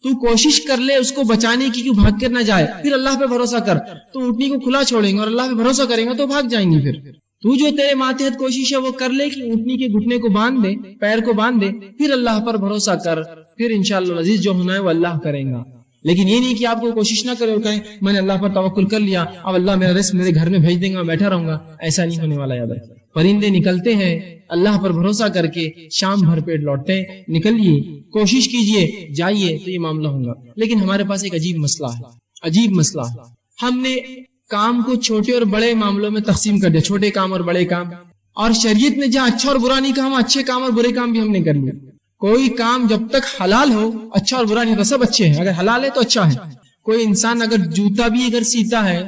تو کوشش کر لے اس کو بچانے کی، کیوں بھاگ کر نہ جائے، پھر اللہ پہ بھروسہ کر. تو اونٹنی کو کھلا چھوڑیں گے اور اللہ پہ بھروسہ کریں گے تو بھاگ جائیں گے. پھر تو جو تیرے ماتحت کوشش ہے وہ کر لے کہ اونٹنی کے گھٹنے کو باندھ دے، پیر کو باندھ دے، پھر اللہ پر بھروسہ کر، پھر انشاءاللہ العزیز جو ہونا ہے وہ اللہ کرے گا. لیکن یہ نہیں کہ آپ کو کوشش نہ کرے اور کہیں میں نے اللہ پر توکل کر لیا، اب اللہ میرا رزق میرے گھر میں بھیج دیں گا، میں بیٹھا رہوں گا. ایسا نہیں ہونے والا. یاد رکھیں پرندے نکلتے ہیں اللہ پر بھروسہ کر کے، شام بھر پیٹ لوٹتے ہیں. نکلیے، کوشش کیجئے، جائیے تو یہ معاملہ ہوگا. لیکن ہمارے پاس ایک عجیب مسئلہ ہے. ہم نے کام کو چھوٹے اور بڑے معاملوں میں تقسیم کر دیا، چھوٹے کام اور بڑے کام. اور شریعت نے جہاں اچھا اور برا نہیں کہا، اچھے کام اور برے کام بھی ہم نے کر لیے. کوئی کام جب تک حلال ہو اچھا اور برا نہیں، تو سب اچھے ہیں. اگر حلال ہے تو اچھا ہے. کوئی انسان اگر جوتا بھی اگر سیتا ہے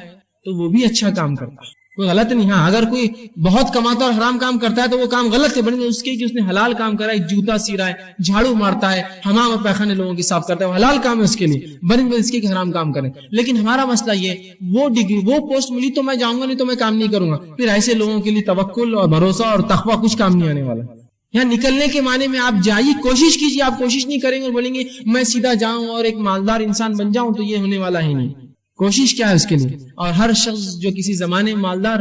تو وہ بھی اچھا کام کرتا ہے، کوئی غلط نہیں. ہاں اگر کوئی بہت کماتا اور حرام کام کرتا ہے تو وہ کام غلط ہے، بلکہ اس کے کہ اس نے حلال کام کرا ہے، جوتا سی رہا ہے، جھاڑو مارتا ہے، حمام اور پیخانے لوگوں کی صاف کرتا ہے، وہ حلال کام ہے اس کے لیے، بلکہ اس کے کہ حرام کام کریں. لیکن ہمارا مسئلہ یہ، وہ ڈگری وہ پوسٹ ملی تو میں جاؤں گا، نہیں تو میں کام نہیں کروں گا. پھر ایسے لوگوں کے لیے توکل اور بھروسہ اور تقویٰ کچھ کام نہیں آنے والا. یہاں نکلنے کے معنی میں آپ جائیے، کوشش کیجیے. آپ کوشش نہیں کریں گے اور بولیں گے میں سیدھا جاؤں اور ایک مالدار انسان بن جاؤں، تو یہ ہونے والا ہی نہیں. کوشش کیا ہے اس کے لیے. اور ہر شخص جو کسی زمانے میں مالدار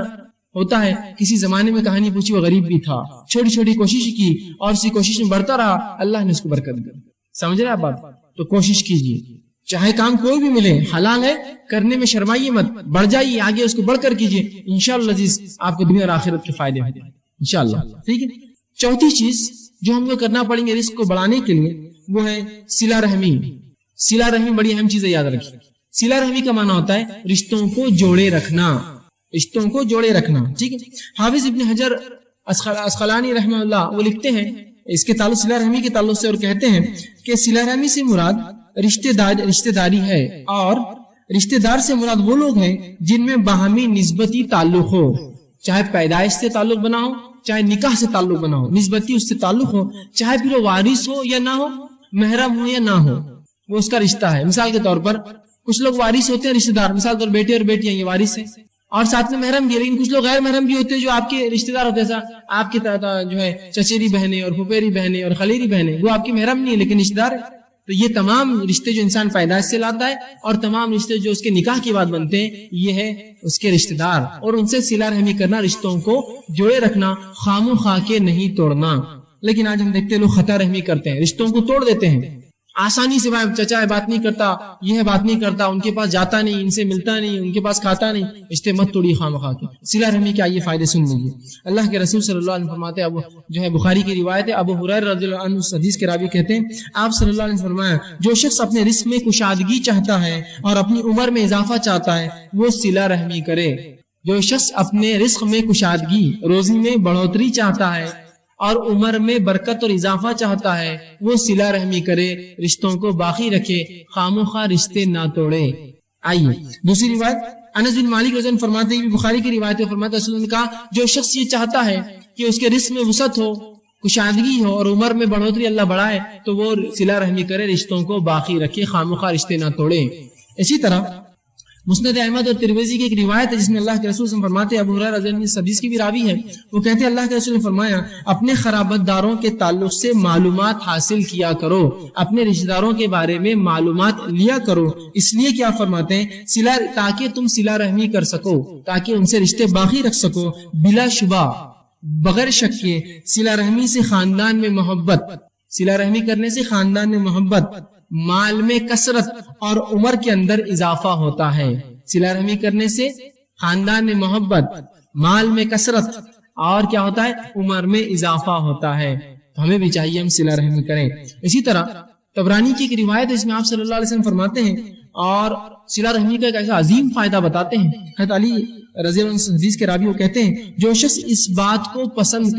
ہوتا ہے، کسی زمانے میں کہانی پوچھی وہ غریب بھی تھا، چھوٹی چھوٹی کوشش کی اور اسی کوشش میں بڑھتا رہا، اللہ نے اس کو برکت دی. سمجھ رہے آپ بات؟ تو کوشش کیجیے، چاہے کام کوئی بھی ملے، حلال ہے کرنے میں شرمائیے مت، بڑھ جائیے آگے، اس کو بڑھ کر کیجیے. انشاءاللہ عزیز آپ کو دنیا اور آخرت کے فائدے ہوں گے انشاءاللہ. ٹھیک ہے. چوتھی چیز جو ہم کو کرنا پڑیں گے رزق کو بڑھانے کے لیے وہ ہے صلہ رحمی. صلہ رحمی بڑی اہم چیز ہے، یاد رکھیے. صلہ رحمی کا معنی ہوتا ہے رشتوں کو جوڑے رکھنا، رشتوں کو جوڑے رکھنا. ٹھیک ہے. حافظ ابن حجر اسقلانی رحمہ اللہ وہ لکھتے ہیں اس کے تعلق صلہ رحمی کے تعلق سے، اور کہتے ہیں کہ صلہ رحمی سے مراد رشتہ داری ہے، اور رشتہ دار سے مراد وہ لوگ ہیں جن میں باہمی نسبتی تعلق ہو، چاہے پیدائش سے تعلق بنا ہو، چاہے نکاح سے تعلق بنا ہو، نسبتی اس سے تعلق ہو، چاہے پھر وہ وارث ہو یا نہ ہو، محرم ہو یا نہ ہو، وہ اس کا رشتہ ہے. مثال کے طور پر کچھ لوگ وارث ہوتے ہیں رشتہ دار، مثال کے طور بیٹے اور بیٹیاں یہ وارث ہیں اور ساتھ میں محرم بھی. لیکن کچھ لوگ غیر محرم بھی ہوتے ہیں جو آپ کے رشتہ دار ہوتے ہیں، آپ کی جو ہے چچیری بہنیں اور پھپھیری بہنیں اور خلیری بہنیں، وہ آپ کی محرم نہیں ہے لیکن رشتہ دار ہے. تو یہ تمام رشتے جو انسان پیدائش سے لاتا ہے اور تمام رشتے جو اس کے نکاح کے بعد بنتے ہیں یہ ہے اس کے رشتہ دار، اور ان سے صلہ رحمی کرنا، رشتوں کو جوڑے رکھنا، خام و خواہ کے نہیں توڑنا. لیکن آج ہم دیکھتے ہیں لوگ خطا رحمی کرتے ہیں، رشتوں کو توڑ دیتے ہیں آسانی سے. بھائی چچا ہے بات نہیں کرتا، یہ ہے بات نہیں کرتا، ان کے پاس جاتا نہیں، ان سے ملتا نہیں، ان کے پاس کھاتا نہیں، رشتے مت توڑیے خام خواہ کے. صلہ رحمی کے آئیے فائدے سن لیجیے. اللہ کے رسول صلی اللہ علیہ وسلم فرماتے ہیں، جو ہے بخاری کی روایت ہے، ابو ہریرہ رضی اللہ عنہ حدیث کے راوی کہتے ہیں آپ صلی اللہ علیہ وسلم فرمایا جو شخص اپنے رزق میں کشادگی چاہتا ہے اور اپنی عمر میں اضافہ چاہتا ہے وہ صلہ رحمی کرے. جو شخص اپنے رزق میں کشادگی، روزی میں بڑھوتری چاہتا ہے اور عمر میں برکت اور اضافہ چاہتا ہے وہ صلہ رحمی کرے، رشتوں کو باقی رکھے، خام و خواہ رشتے نہ توڑے. آئیے دوسری روایت، انس بن مالک رضی اللہ عنہ فرماتے ہیں، بخاری کی روایت ہے، فرماتے ہیں رسول اللہ نے کہا جو شخص یہ چاہتا ہے کہ اس کے رزق میں وسعت ہو، کشادگی ہو اور عمر میں بڑھوتری اللہ بڑھائے تو وہ صلہ رحمی کرے، رشتوں کو باقی رکھے، خام و خواہ رشتے نہ توڑے. اسی طرح مسند احمد اور ترمذی کی ایک روایت ہے جس میں اللہ کے رسول صلی اللہ علیہ وسلم فرماتے ہیں، ابو ہریرہ رضی اللہ عنہ حدیث کی بھی راوی ہے، وہ کہتے ہیں اللہ کے رسول نے فرمایا اپنے خرابت داروں کے تعلق سے معلومات حاصل کیا کرو، اپنے رشتہ داروں کے بارے میں معلومات لیا کرو، اس لیے کیا فرماتے ہیں تاکہ تم صلہ رحمی کر سکو، تاکہ ان سے رشتے باقی رکھ سکو. بلا شبہ بغیر شک کے صلہ رحمی سے خاندان میں محبت، صلہ رحمی کرنے سے خاندان میں محبت، مال میں کثرت اور عمر کے اندر اضافہ ہوتا ہے. صلہ رحمی کرنے سے خاندان میں محبت، مال میں کثرت اور کیا ہوتا ہے، عمر میں اضافہ ہوتا ہے. تو ہمیں بھی چاہیے ہم صلہ رحمی کریں. اسی طرح طبرانی کی ایک روایت ہے جس میں آپ صلی اللہ علیہ وسلم فرماتے ہیں اور صلہ رحمی کا ایک ایسا عظیم فائدہ بتاتے ہیں. حضرت علی رضی اللہ عنہ حدیث کے راوی وہ کہتے ہیں جو شخص اس بات کو پسند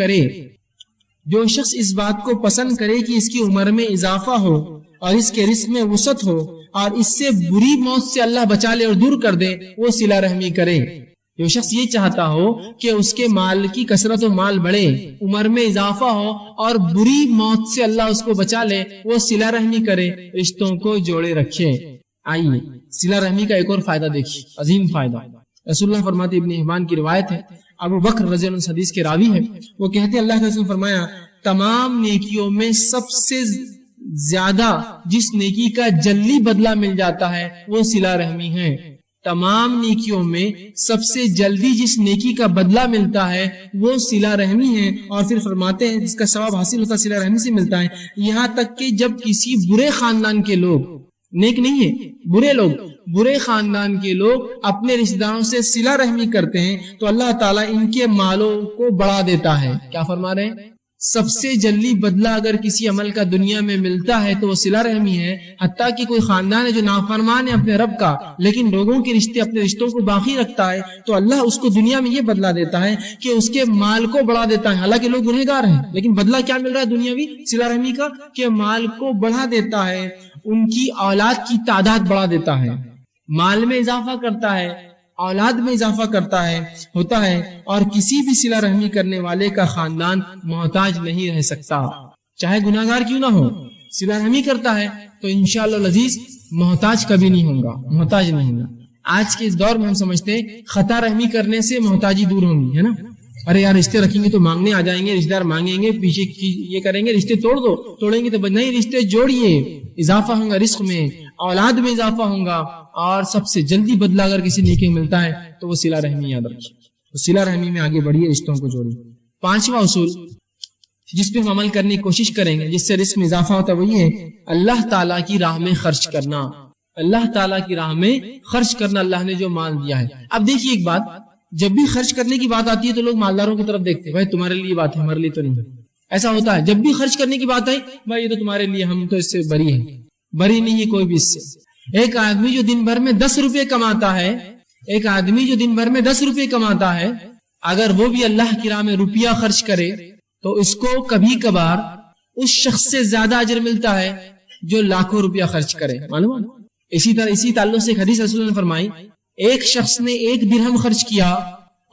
کرے کہ اس کی عمر میں اضافہ ہو اور اس کے رزق میں وسعت ہو اور اس سے بری موت سے اللہ بچا لے اور دور کر دے، وہ صلہ رحمی کرے۔ جو شخص یہ چاہتا ہو کہ اس کے مال کی کثرت و مال بڑھے، عمر میں اضافہ ہو اور بری موت سے اللہ اس کو بچا لے، وہ صلہ رحمی کرے، رشتوں کو جوڑے رکھے۔ آئیے صلہ رحمی کا ایک اور فائدہ دیکھیے، عظیم فائدہ۔ رسول اللہ فرماتے، ابن حبان کی روایت ہے، ابو بکر رضی اللہ عنہ حدیث کے راوی ہے، وہ کہتے ہیں اللہ کے رسول نے فرمایا، تمام نیکیوں میں سب سے زیادہ جس نیکی کا جلدی بدلہ مل جاتا ہے وہ صلہ رحمی ہے۔ تمام نیکیوں میں سب سے جلدی جس نیکی کا بدلہ ملتا ہے وہ صلہ رحمی ہے، اور پھر فرماتے ہیں جس کا ثواب حاصل ہوتا ہے صلہ رحمی سے ملتا ہے، یہاں تک کہ جب کسی برے خاندان کے لوگ، نیک نہیں ہے، برے لوگ، برے خاندان کے لوگ اپنے رشتہ داروں سے صلہ رحمی کرتے ہیں تو اللہ تعالیٰ ان کے مالوں کو بڑھا دیتا ہے۔ کیا فرما رہے ہیں؟ سب سے جلدی بدلہ اگر کسی عمل کا دنیا میں ملتا ہے تو وہ صلہ رحمی ہے، حتیٰ کہ کوئی خاندان ہے جو نافرمان ہے اپنے رب کا لیکن لوگوں کے رشتے، اپنے رشتوں کو باقی رکھتا ہے، تو اللہ اس کو دنیا میں یہ بدلہ دیتا ہے کہ اس کے مال کو بڑھا دیتا ہے۔ حالانکہ لوگ گنہگار ہیں لیکن بدلہ کیا مل رہا ہے دنیاوی صلہ رحمی کا، کہ مال کو بڑھا دیتا ہے، ان کی اولاد کی تعداد بڑھا دیتا ہے، مال میں اضافہ کرتا ہے، اولاد میں اضافہ کرتا ہے، ہوتا ہے، اور کسی بھی صلہ رحمی کرنے والے کا خاندان محتاج نہیں رہ سکتا، چاہے گناہگار کیوں نہ ہو، صلہ رحمی کرتا ہے تو انشاءاللہ العزیز محتاج کبھی نہیں ہوگا، محتاج نہیں ہوگا۔ آج کے اس دور میں ہم سمجھتے ہیں خطا رحمی کرنے سے محتاجی دور ہوگی، ہے نا، ارے یار رشتے رکھیں گے تو مانگنے آ جائیں گے، رشتہ دار مانگیں گے، پیچھے یہ کریں گے، رشتے توڑ دو، توڑیں گے تو نہیں، رشتے جوڑیے، اضافہ ہوگا رزق میں، اولاد میں اضافہ ہوگا، اور سب سے جلدی بدلہ اگر کسی نیکی ملتا ہے تو وہ صلہ رحمی یاد رکھیے، تو صلہ رحمی میں آگے بڑھیے، رشتوں کو جوڑیے۔ پانچواں اصول جس پہ ہم عمل کرنے کی کوشش کریں گے جس سے رزق میں اضافہ ہوتا ہے وہ یہ ہے اللہ تعالیٰ کی راہ میں خرچ کرنا، اللہ تعالیٰ کی راہ میں خرچ کرنا، اللہ نے جو مال دیا ہے۔ اب دیکھیے ایک بات، جب بھی خرچ کرنے کی بات آتی ہے تو لوگ مالداروں کی طرف دیکھتے ہیں، بھائی تمہارے لیے بات ہے، ہمارے لیے تو نہیں، ایسا ہوتا ہے۔ جب بھی خرچ کرنے کی بات آئی، بھائی یہ تو تمہارے لیے، ہم تو اس سے بری ہیں، بری نہیں ہے کوئی بھی اس سے۔ ایک آدمی جو دن بھر میں 10 روپے کماتا ہے، ایک آدمی جو دن بھر میں 10 روپے کماتا ہے، اگر وہ بھی اللہ کی راہ میں روپیہ خرچ کرے تو اس کو کبھی کبھار اس شخص سے زیادہ اجر ملتا ہے جو لاکھوں روپیہ خرچ کرے، معلوم ہے؟ اسی طرح اسی تعلق سے ایک حدیث رسول نے فرمائی، ایک شخص نے 1 درہم خرچ کیا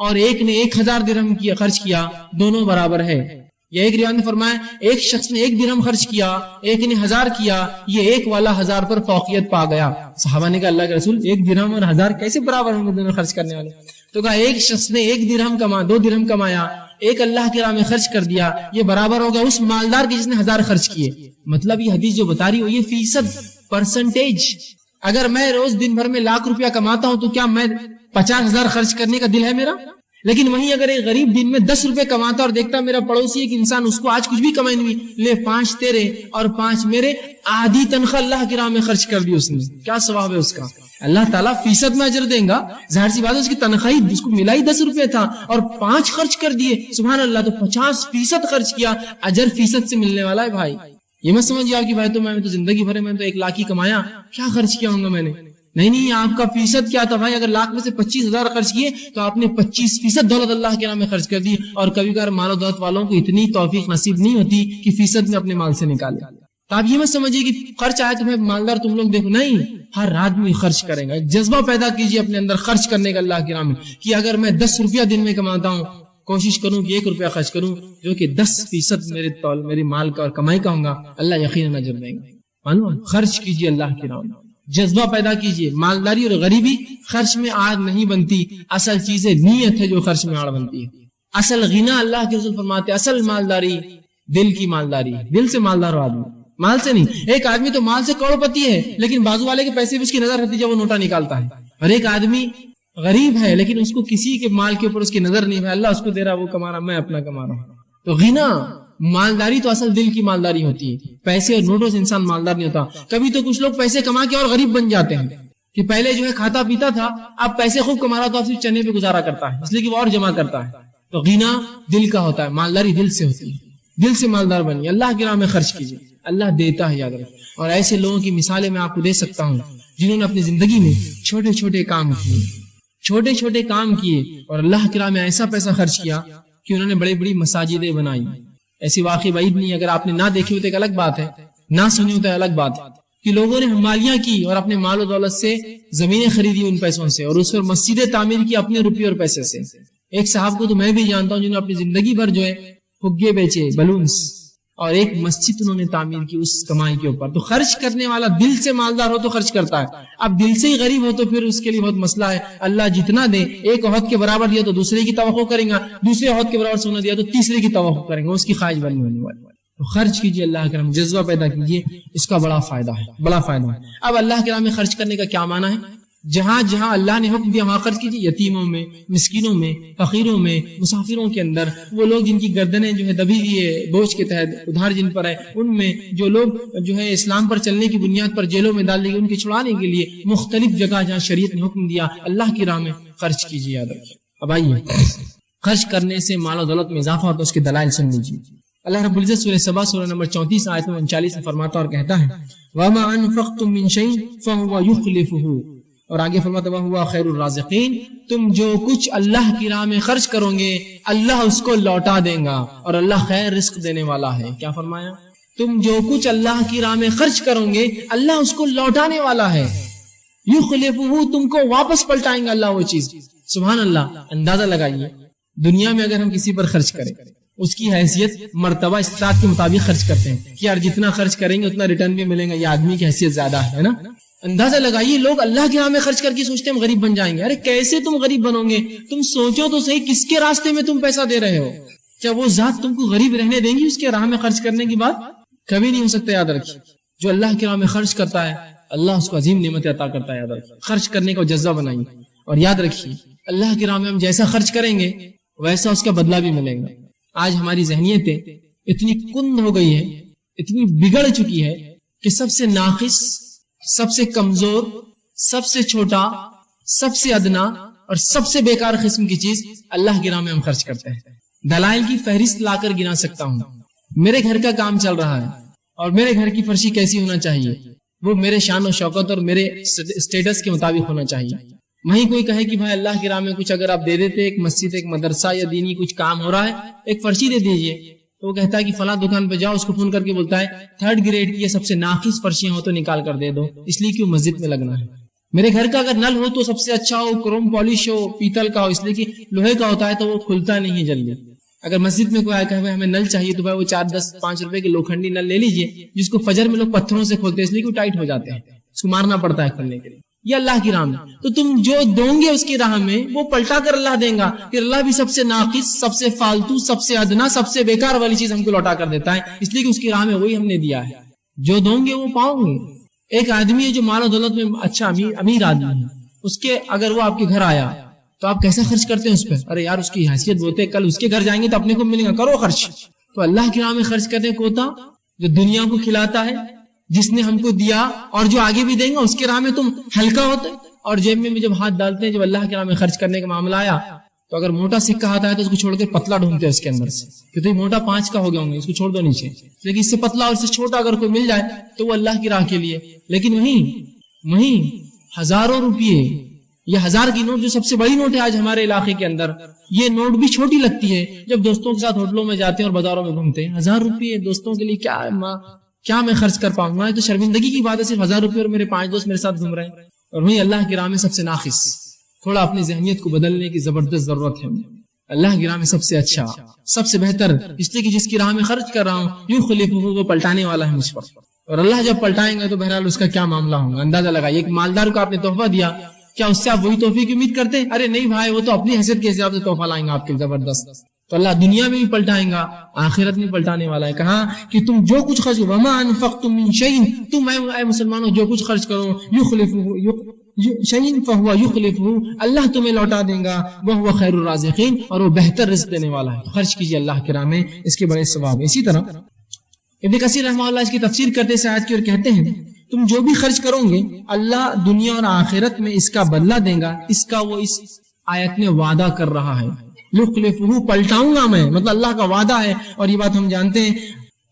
اور ایک نے 1000 درہم خرچ کیا، دونوں برابر ہے۔ یا ایک روایت میں فرمایا ایک شخص نے 1 درہم خرچ کیا، ایک نے 1000 کیا، یہ ایک والا 1000 پر فوقیت پا گیا۔ صحابہ نے کہا اللہ کے رسول 1 درہم اور 1000 کیسے برابر ہوں گے دونوں خرچ کرنے والے؟ تو کہا ایک شخص نے 1 درہم کما، 2 درہم کمایا، ایک اللہ کی راہ میں خرچ کر دیا، یہ برابر ہوگا اس مالدار کی جس نے 1000 خرچ کیے۔ مطلب یہ حدیث جو بتا رہی ہو یہ فیصد، پرسنٹیج۔ اگر میں روز دن بھر میں 1,00,000 روپیہ کماتا ہوں تو کیا میں 50,000 خرچ کرنے کا دل ہے میرا؟ لیکن وہیں اگر ایک غریب دن میں 10 روپے کماتا اور دیکھتا میرا پڑوسی ایک انسان اس کو آج کچھ بھی کمائی نہیں، لے 5 تیرے اور 5 میرے، آدھی تنخواہ اللہ کی راہ میں خرچ کر دی اس نے، کیا ثواب ہے اس کا؟ اللہ تعالیٰ فیصد میں اجر دیں گا، ظاہر سی بات ہے اس کی تنخواہی اس کو ملا ہی 10 روپے تھا اور 5 خرچ کر دیے، سبحان اللہ، تو 50% خرچ کیا، اجر فیصد سے ملنے والا ہے بھائی۔ یہ مت سمجھیے آپ کی بھائی تو میں تو زندگی بھر میں تو 1 لاکھ ہی کمایا، کیا خرچ کیا ہوں گا میں نے؟ نہیں، آپ کا فیصد کیا تھا بھائی؟ اگر لاکھ میں سے 25,000 خرچ کیے تو آپ نے 25% دولت اللہ کے نام میں خرچ کر دی۔ اور کبھی کبھار مال و دولت والوں کو اتنی توفیق نصیب نہیں ہوتی کہ فیصد میں اپنے مال سے نکالے۔ تو آپ یہ مت سمجھیے کہ خرچ آئے تو میں مالدار تم لوگ دیکھو، نہیں، ہر آدمی خرچ کرے گا۔ جذبہ پیدا کیجیے اپنے اندر خرچ کرنے کا اللہ کے نام میں، کہ اگر میں 10 روپیہ دن میں کماتا ہوں، کوشش کروں کہ 1 روپیہ خرچ کروں جو کہ 10% میرے مال کا اور کمائی کا ہوگا، اللہ یقیناً اجر دے گا۔ معلوم، خرچ کیجیے اللہ کے نام میں، جذبہ پیدا کیجیے۔ مالداری اور غریبی خرچ میں آڑ نہیں بنتی، اصل چیز نیت ہے جو خرچ میں آڑ بنتی ہے۔ اصل غنا اللہ کے رسول فرماتے ہیں اصل مالداری دل کی مالداری، دل سے مالدار آدمی، مال سے نہیں۔ ایک آدمی تو مال سے کروڑ پتی ہے لیکن بازو والے کے پیسے بھی اس کی نظر رہتی جب وہ نوٹا نکالتا ہے، اور ایک آدمی غریب ہے لیکن اس کو کسی کے مال کے اوپر اس کی نظر نہیں ہے، اللہ اس کو دے رہا، وہ کما رہا، میں اپنا کما رہا ہوں۔ تو غنا، مالداری تو اصل دل کی مالداری ہوتی ہے، پیسے اور نوٹوں سے انسان مالدار نہیں ہوتا۔ کبھی تو کچھ لوگ پیسے کما کے اور غریب بن جاتے ہیں کہ پہلے جو ہے کھاتا پیتا تھا، اب پیسے خوب کما رہا تو اب صرف چنے پہ گزارا کرتا ہے، اس لیے کہ وہ اور جمع کرتا ہے۔ تو غنا دل کا ہوتا ہے، مالداری دل سے ہوتی ہے، دل سے مالدار بنیے، اللہ کی راہ میں خرچ کیجیے، اللہ دیتا ہے، یاد رکھیں۔ اور ایسے لوگوں کی مثالیں میں آپ کو دے سکتا ہوں جنہوں نے اپنی زندگی میں چھوٹے چھوٹے کام کیے اور اللہ کی راہ میں ایسا پیسہ خرچ کیا کہ انہوں نے بڑی بڑی مساجدیں بنائی۔ ایسی واقعی بعید نہیں، اگر آپ نے نہ دیکھی ہو تو ایک الگ بات ہے، نہ سنی ہو تو الگ بات ہے کہ لوگوں نے حمالیاں کی اور اپنے مال و دولت سے زمینیں خریدی ان پیسوں سے اور اس پر مسجدیں تعمیر کی اپنے روپے اور پیسے سے. ایک صاحب کو تو میں بھی جانتا ہوں جنہوں نے اپنی زندگی بھر جو ہے فگے بیچے, بلونز, اور ایک مسجد انہوں نے تعمیر کی اس کمائی کے اوپر. تو خرچ کرنے والا دل سے مالدار ہو تو خرچ کرتا ہے, اب دل سے ہی غریب ہو تو پھر اس کے لیے بہت مسئلہ ہے. اللہ جتنا دے, ایک احد کے برابر دیا تو دوسرے کی توقع کریں گا, دوسرے احد کے برابر سونا دیا تو تیسرے کی توقع کریں گا, اس کی خواہش بننے ہونے والی. تو خرچ کیجیے, اللہ کے نام جذبہ پیدا کیجیے, اس کا بڑا فائدہ ہے, بڑا فائدہ ہے. اب اللہ کے نام میں خرچ کرنے کا کیا معنی ہے؟ جہاں جہاں اللہ نے حکم دیا وہاں خرچ کیجیے, یتیموں میں, مسکینوں میں, فقیروں میں, مسافروں کے اندر, وہ لوگ جن کی گردنیں جو ہے دبی ہوئی ہے بوجھ کے تحت, ادھار جن پر ہے ان میں, جو لوگ جو ہے اسلام پر چلنے کی بنیاد پر جیلوں میں ڈال دی گئی ان کے چھڑانے کے لیے مختلف جگہ جہاں شریعت نے حکم دیا اللہ کی راہ میں خرچ کیجیے. یاد رکھیے. اب آئیے, خرچ کرنے سے مال و دولت میں اضافہ ہوتا ہے, اس کے دلائل سن لیجیے. اللہ رب العزت سورہ سبا سورہ نمبر 34 آیت 39 میں فرماتا اور کہتا ہے وَمَا أَنفَقْتُم مِّن شَيْءٍ فَهُوَ يُخْلِفُهُ, اور آگے فرماتا ہے وَهُوَ خَيْرُ الرَّازِقِينَ, تم جو کچھ اللہ کی راہ میں خرچ کرو گے اللہ اس کو لوٹا دے گا اور اللہ خیر رزق دینے والا ہے. کیا فرمایا؟ تم جو کچھ اللہ کی راہ میں خرچ کرو گے اللہ اس کو لوٹانے والا ہے. یخلفہ, تم کو واپس پلٹائیں گا اللہ وہ چیز. سبحان اللہ. اندازہ لگائیے, دنیا میں اگر ہم کسی پر خرچ کریں, اس کی حیثیت مرتبہ استطاعت کے مطابق خرچ کرتے ہیں کہ یار جتنا خرچ کریں گے اتنا ریٹرن بھی ملے گا, یہ آدمی کی حیثیت زیادہ ہے نا. اندازہ لگائیے, لوگ اللہ کے راہ میں خرچ کر کے سوچتے ہیں ہم غریب بن جائیں گے. ارے کیسے تم غریب بنو گے؟ تم سوچو تو صحیح, کس کے راستے میں تم پیسہ دے رہے ہو؟ کیا وہ ذات تم کو غریب رہنے دیں گی؟ اس کے راہ میں خرچ کرنے کی بات کبھی نہیں ہو سکتا. یاد رکھیے, جو اللہ کے راہ میں خرچ کرتا ہے اللہ اس کو عظیم نعمت عطا کرتا ہے. یاد رکھیے, خرچ کرنے کا جذبہ بنائیے اور یاد رکھیے اللہ کے راہ میں ہم جیسا خرچ کریں گے ویسا اس کا بدلہ بھی ملے گا. آج ہماری ذہنیتیں اتنی کند ہو گئی ہے, اتنی بگڑ چکی ہے کہ سب سے ناقص, سب سے کمزور, سب سے چھوٹا, سب سے ادنا اور سب سے بیکار قسم کی چیز اللہ کی راہ میں ہم خرچ کرتے ہیں. دلائل کی فہرست لا کر گنا سکتا ہوں. میرے گھر کا کام چل رہا ہے اور میرے گھر کی فرشی کیسی ہونا چاہیے, وہ میرے شان و شوکت اور میرے اسٹیٹس کے مطابق ہونا چاہیے. وہیں کوئی کہے کہ بھائی اللہ کی راہ میں کچھ اگر آپ دے دیتے, ایک مسجد, ایک مدرسہ یا دینی کچھ کام ہو رہا ہے, ایک فرشی دے دیجئے, تو وہ کہتا ہے کہ فلاں دکان پہ جاؤ, اس کو فون کر کے بولتا ہے 3rd گریڈ کی یہ سب سے ناقص فرشیاں ہو تو نکال کر دے دو, اس لیے کیوں مسجد میں لگنا ہے. میرے گھر کا اگر نل ہو تو سب سے اچھا ہو, کروم پالش ہو, پیتل کا ہو, اس لیے کہ لوہے کا ہوتا ہے تو وہ کھلتا نہیں ہے جلدی. اگر مسجد میں کوئی آیا کہ ہمیں نل چاہیے تو بھائی وہ 4-10-5 روپے کے لوکھنڈی نل لے لیجئے, جس کو فجر میں لوگ پتھروں سے کھولتے ہیں اس لیے کہ وہ ٹائٹ ہو جاتے ہیں, اس کو مارنا پڑتا ہے کھولنے کے لیے. یہ اللہ کی راہ میں, تو تم جو دو گے اس کی راہ میں وہ پلٹا کر اللہ دیں گا. پھر اللہ بھی سب سے ناقص, سب سے فالتو, سب سے ادنا, سب سے بیکار والی چیز ہم کو لوٹا کر دیتا ہے, اس لیے کہ اس کی راہ میں وہی ہم نے دیا ہے. جو دو گے وہ پاؤ گے. ایک آدمی ہے جو مال و دولت میں اچھا امیر آدمی ہے, اس کے اگر وہ آپ کے گھر آیا تو آپ کیسا خرچ کرتے ہیں اس پہ؟ ارے یار اس کی حیثیت بولتے, کل اس کے گھر جائیں گے تو اپنے کو ملے گا, کرو خرچ. تو اللہ کی راہ میں خرچ کرتے کوتا جو دنیا کو کھلاتا ہے, جس نے ہم کو دیا اور جو آگے بھی دیں گا, اس کے راہ میں تم ہلکا ہوتے. اور جیب میں بھی جب ہاتھ ڈالتے ہیں, جب اللہ کے راہ میں خرچ کرنے کا معاملہ آیا تو اگر موٹا سکہ آتا ہے تو اس کو چھوڑ کے پتلا ڈھونڈتے ہیں اس کے اندر سے, کہ تو یہ موٹا 5 کا ہو گیا ہوں گے, اس کو چھوڑ دو نیچے. لیکن اس سے پتلا اور اس سے چھوٹا اگر کوئی مل جائے تو وہ اللہ کی راہ کے لیے. لیکن وہیں ہزاروں روپیے, یہ 1000 کی نوٹ جو سب سے بڑی نوٹ ہے آج ہمارے علاقے کے اندر, یہ نوٹ بھی چھوٹی لگتی ہے جب دوستوں کے ساتھ ہوٹلوں میں جاتے ہیں اور بازاروں میں گھومتے ہیں. 1000 روپیے دوستوں کے لیے کیا میں خرچ کر پاؤں گا؟ تو شرمندگی کی بات ہے, صرف 1000 روپیے اور میرے 5 دوست میرے ساتھ گھوم رہے ہیں. اور وہی اللہ کی راہ میں سب سے ناقص. تھوڑا اپنی ذہنیت کو بدلنے کی زبردست ضرورت ہے. اللہ کی راہ میں سب سے اچھا, سب سے بہتر, اس لیے کہ جس کی راہ میں خرچ کر رہا ہوں یخلفہ, وہ پلٹانے والا ہے مجھ پر. اور اللہ جب پلٹائیں گے تو بہرحال اس کا کیا معاملہ ہوگا اندازہ لگائیے. ایک مالدار کو آپ نے تحفہ دیا, کیا اس سے آپ وہی تحفے کی امید کرتے ہیں؟ ارے نہیں بھائی, وہ تو اپنی حیثیت کے حساب سے تحفہ لائیں گا آپ کے زبردست. تو اللہ دنیا میں بھی پلٹائیں گا, آخرت میں پلٹانے والا ہے. کہا کہ تم جو کچھ خرچ, وما انفقتم من شیء, تم اے مسلمانوں جو کچھ خرچ کرو, یخلفہ شیء فهو یخلفہ, اللہ تمہیں لوٹا دے گا, وہو خیر الرازقین, اور وہ بہتر رزق دینے والا ہے. خرچ کیجیے اللہ کے راہ میں, اس کے بڑے ثواب. اسی طرح ابن کثیر رحمہ اللہ اس کی تفسیر کرتے سے آیت کی اور کہتے ہیں تم جو بھی خرچ کرو گے اللہ دنیا اور آخرت میں اس کا بدلہ دے گا. اس کا وہ اس آیت میں وعدہ کر رہا ہے, یخلفہ, پلٹاؤں گا میں, مطلب اللہ کا وعدہ ہے. اور یہ بات ہم جانتے ہیں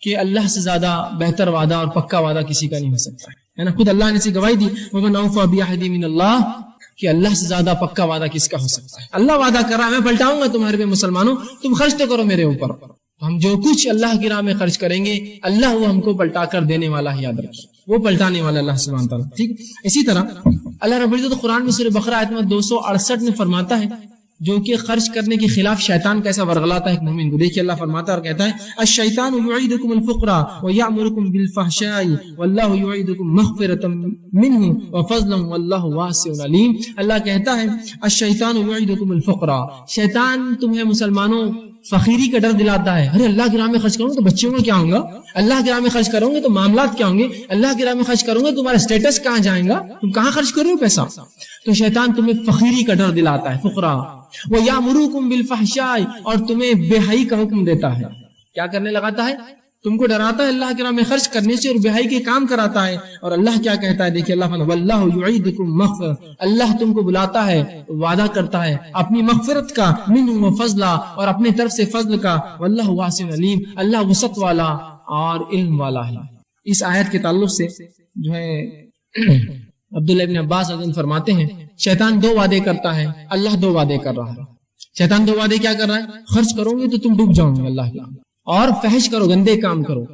کہ اللہ سے زیادہ بہتر وعدہ اور پکا وعدہ کسی کا نہیں ہو سکتا ہے نا. خود اللہ نے اسے گواہی دی, وَمَنْ أَوْفَىٰ بِعَهْدِهِ مِنَ اللَّهِ, کہ اللہ سے زیادہ پکا وعدہ کس کا ہو سکتا ہے. اللہ وعدہ کر رہا ہے میں پلٹاؤں گا تمہارے پہ مسلمانوں, تم خرچ تو کرو میرے اوپر. تو ہم جو کچھ اللہ کی راہ میں خرچ کریں گے اللہ وہ ہم کو پلٹا کر دینے والا ہے، یاد رکھیے وہ پلٹانے والا اللہ سبحانہ تعالیٰ، ٹھیک۔ اسی طرح اللہ رب العزت قرآن میں سورہ بقرہ آیت نمبر 268 میں فرماتا ہے جو کہ خرچ کرنے کے خلاف شیطان کیسا ورغلاتا ہے ایک مومن کو، دیکھیے اللہ فرماتا ہے اور کہتا ہے الشیطان یعیدکم الفقر ویأمرکم بالفحشاء واللہ یعیدکم مغفرۃ منہ وفضلا واللہ واسع علیم۔ اللہ کہتا ہے الشیطان یعیدکم الفقر، شیطان تمہیں مسلمانوں فقیری کا ڈر دلاتا ہے، ارے اللہ کی راہ میں خرچ کروں گے تو بچوں کا کیا ہوگا، اللہ کی راہ میں خرچ کروں گے تو معاملات کیا ہوں گے، اللہ کی راہ میں خرچ کروں گے تمہارا اسٹیٹس کہاں جائے گا، تم کہاں خرچ کرو پیسہ۔ تو شیطان تمہیں فقیری کا ڈر دلاتا ہے، فقرا، وَيَأْمُرُكُمْ بِالْفَحْشَاءِ، اور تمہیں بے حیائی کا حکم دیتا ہے، کیا کرنے لگاتا ہے، تم کو ڈراتا ہے اللہ کی راہ میں خرچ کرنے سے اور بے حیائی کے کام کراتا ہے۔ اور اللہ کیا کہتا ہے، دیکھیے اللہ فرماتا ہے وَاللَّهُ يُعِيدُكُم مَغْفِرَةً، اللہ تم کو بلاتا ہے، وعدہ کرتا ہے اپنی مغفرت کا، منہ وفضلا، اور اپنے طرف سے فضل کا، واللہ واسع علیم، اللہ وسعت والا اور علم والا ہے۔ اس آیت کے تعلق سے جو ہے عبداللہ ابن عباس رضی اللہ عنہ فرماتے ہیں شیطان دو وعدے کرتا ہے، اللہ دو وعدے کر رہا ہے۔ شیطان دو وعدے کیا کر رہا ہے، خرچ کرو گے تو تم ڈوب جاؤ گے اللہ کے نام، اور فحش کرو، گندے کام کرو۔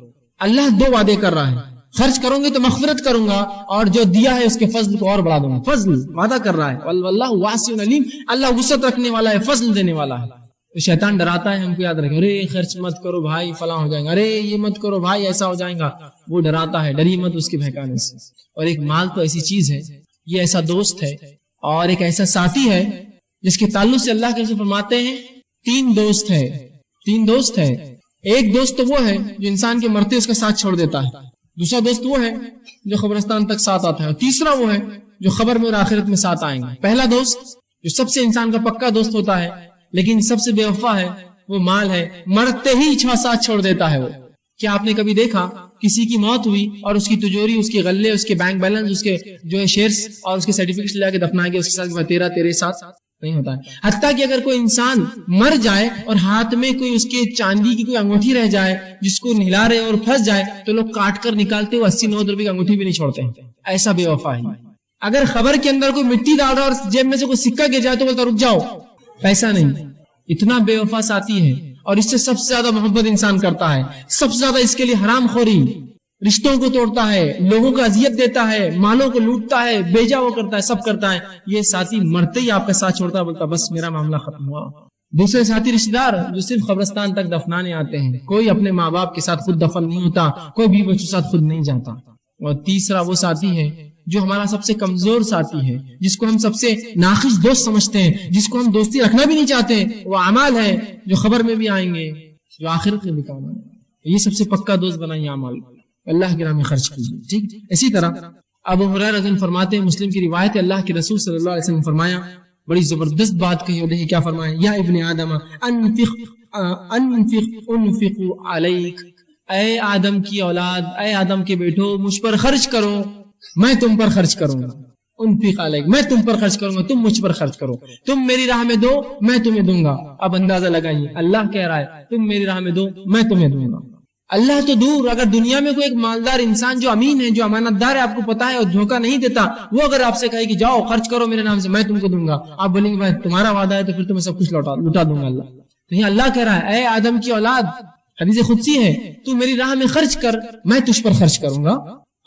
اللہ دو وعدے کر رہا ہے، خرچ کرو گے تو مغفرت کروں گا اور جو دیا ہے اس کے فضل کو اور بڑھا دوں گا، فضل وعدہ کر رہا ہے، واللہ واسع علیم، اللہ وسعت رکھنے والا ہے، فضل دینے والا ہے۔ تو شیطان ڈراتا ہے ہم کو، یاد رکھیں، ارے خرچ مت کرو بھائی فلاں ہو جائے گا، ارے یہ مت کرو بھائی ایسا ہو جائے گا، وہ ڈراتا ہے، ڈری مت اس کے بہکانے سے۔ اور ایک مال تو ایسی چیز ہے، یہ ایسا دوست ہے اور ایک ایسا ساتھی ہے جس کے تعلق سے اللہ کے رسول فرماتے ہیں تین دوست ہے، تین دوست ہے۔ ایک دوست تو وہ ہے جو انسان کے مرتے اس کا ساتھ چھوڑ دیتا ہے، دوسرا دوست وہ ہے جو قبرستان تک ساتھ آتا ہے، اور تیسرا وہ ہے جو خبر میں اور آخرت میں ساتھ آئیں گے۔ پہلا دوست جو سب سے انسان کا پکا دوست ہوتا ہے لیکن سب سے بے وفا ہے، وہ مال ہے، مرتے ہی ساتھ چھوڑ دیتا ہے وہ۔ کیا آپ نے کبھی دیکھا کسی کی موت ہوئی اور اس کی تجوری، اس کے غلے، اس کے بینک بیلنس، اس کے جو ہے شیئرز اور اس کے سرٹیفکیٹس لے کے دفنائے گئے، اس کے ساتھ تیرے ساتھ نہیں ہوتا ہے۔ حتیٰ کہ اگر کوئی انسان مر جائے اور ہاتھ میں کوئی اس کے چاندی کی کوئی انگوٹھی رہ جائے جس کو نہلا رہے اور پھنس جائے تو لوگ کاٹ کر نکالتے ہوئے 80-90 روپے کی انگوٹھی بھی نہیں چھوڑتے ہیں، ایسا بے وفا ہے۔ اگر خبر کے اندر کوئی مٹی ڈال رہا اور جیب میں سے کوئی سکہ گر جائے تو بولتا رک جاؤ، پیسہ نہیں۔ اتنا بے وفا ساتھی ہے، اور اس سے سب سے زیادہ محبت انسان کرتا ہے، سب سے زیادہ اس کے لیے حرام خوری، رشتوں کو توڑتا ہے، لوگوں کو اذیت دیتا ہے، مالوں کو لوٹتا ہے، بیجا وہ کرتا ہے، سب کرتا ہے۔ یہ ساتھی مرتے ہی آپ کا ساتھ چھوڑتا ہے، بولتا بس میرا معاملہ ختم ہوا۔ دوسرے ساتھی رشتہ دار جو صرف قبرستان تک دفنانے آتے ہیں، کوئی اپنے ماں باپ کے ساتھ خود دفن نہیں ہوتا، کوئی بیوی بچوں کے ساتھ خود نہیں جاتا۔ اور تیسرا وہ ساتھی ہے جو ہمارا سب سے کمزور ساتھی ہے، جس کو ہم سب سے ناقص دوست سمجھتے ہیں، جس کو ہم دوستی رکھنا بھی نہیں چاہتے، وہ اعمال ہے جو خبر میں بھی آئیں گے، جو آخرت میں بھی کام آئیں گے۔ یہ سب سے پکا دوست بنائیے اعمال، اللہ کے راہ میں خرچ کیجیے، ٹھیک۔ اسی طرح ابو ہریرہ رضی اللہ عنہ فرماتے ہیں، مسلم کی روایت ہے، اللہ کے رسول صلی اللہ علیہ وسلم فرمایا، بڑی زبردست بات کہی، اور دیکھیے کیا فرمایا، یا ابن آدم انفق علیک، اے آدم کی اولاد، اے آدم کے بیٹو، مجھ پر خرچ کرو، میں تم پر خرچ کروں گا، انفق علیک، میں تم پر خرچ کروں گا، تم مجھ پر خرچ کرو، تم میری راہ میں دو میں تمہیں دوں گا۔ اب اندازہ لگائیے، اللہ کہہ رہا ہے تم میری راہ میں دو میں تمہیں دوں گا۔ اللہ تو دور، اگر دنیا میں کوئی ایک مالدار انسان جو امین ہے، جو امانت دار ہے، آپ کو پتا ہے اور دھوکہ نہیں دیتا، وہ اگر آپ سے کہے کہ جاؤ خرچ کرو میرے نام سے، میں تم کو دوں گا، آپ بولیں گے بھائی تمہارا وعدہ ہے تو پھر تمہیں سب کچھ لوٹا دوں گا اللہ۔ تو یہ اللہ کہہ رہا ہے اے آدم کی اولاد، حدیث قدسی ہے، تو میری راہ میں خرچ کر، میں تجھ پر خرچ کروں گا۔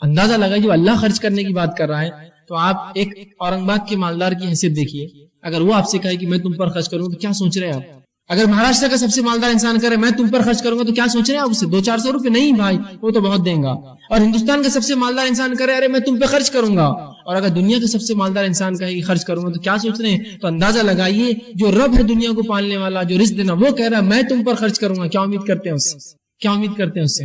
اندازہ لگا جو اللہ خرچ کرنے کی بات کر رہا ہے، تو آپ ایک اورنگ باد کے مالدار کی حیثیت دیکھیے، اگر وہ آپ سے کہے کہ میں تم پر خرچ کروں تو کیا سوچ رہے ہیں آپ؟ اگر مہاراشٹر کا سب سے مالدار انسان کرے میں تم پر خرچ کروں گا تو کیا سوچ رہے ہیں آپ اسے؟ 200-400 روپے نہیں بھائی، وہ تو بہت دیں گا۔ اور ہندوستان کا سب سے مالدار انسان کرے ارے میں تم پہ خرچ کروں گا، اور اگر دنیا کا سب سے مالدار انسان کہے کہ خرچ کروں گا تو کیا سوچ رہے ہیں؟ تو اندازہ لگائیے، جو رب ہے دنیا کو پالنے والا، جو رزق دینا، وہ کہہ رہا ہے میں تم پر خرچ کروں گا، کیا امید کرتے ہیں اس سے؟ کیا امید کرتے ہیں اس سے؟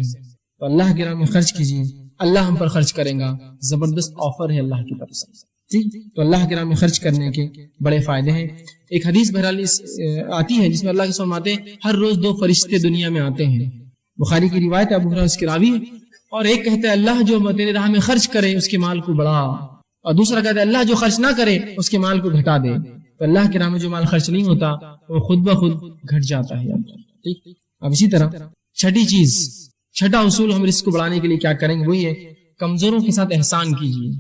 تو اللہ کے راہ میں خرچ کیجیے، اللہ ہم پر خرچ کرے گا، زبردست آفر ہے اللہ کی طرف سے، ٹھیک۔ تو اللہ کے راہ میں خرچ کرنے کے بڑے فائدے ہیں۔ ایک حدیث بہرحال آتی ہے جس میں اللہ کے فرماتے ہیں ہر روز 2 فرشتے دنیا میں آتے ہیں، بخاری کی روایت ہے، ابو ہریرہ اس کی راوی ہے، اور ایک کہتا ہے اللہ جو تیرے راہ میں خرچ کرے اس کے مال کو بڑھا، اور دوسرا کہتا ہے اللہ جو خرچ نہ کرے اس کے مال کو گھٹا دے۔ تو اللہ کے راہ میں جو مال خرچ نہیں ہوتا وہ خود بخود گھٹ جاتا ہے، ٹھیک۔ اب اسی طرح چھٹا اصول ہم رزق کو بڑھانے کے لیے کیا کریں گے، وہی ہے کمزوروں کے ساتھ احسان کیجیے۔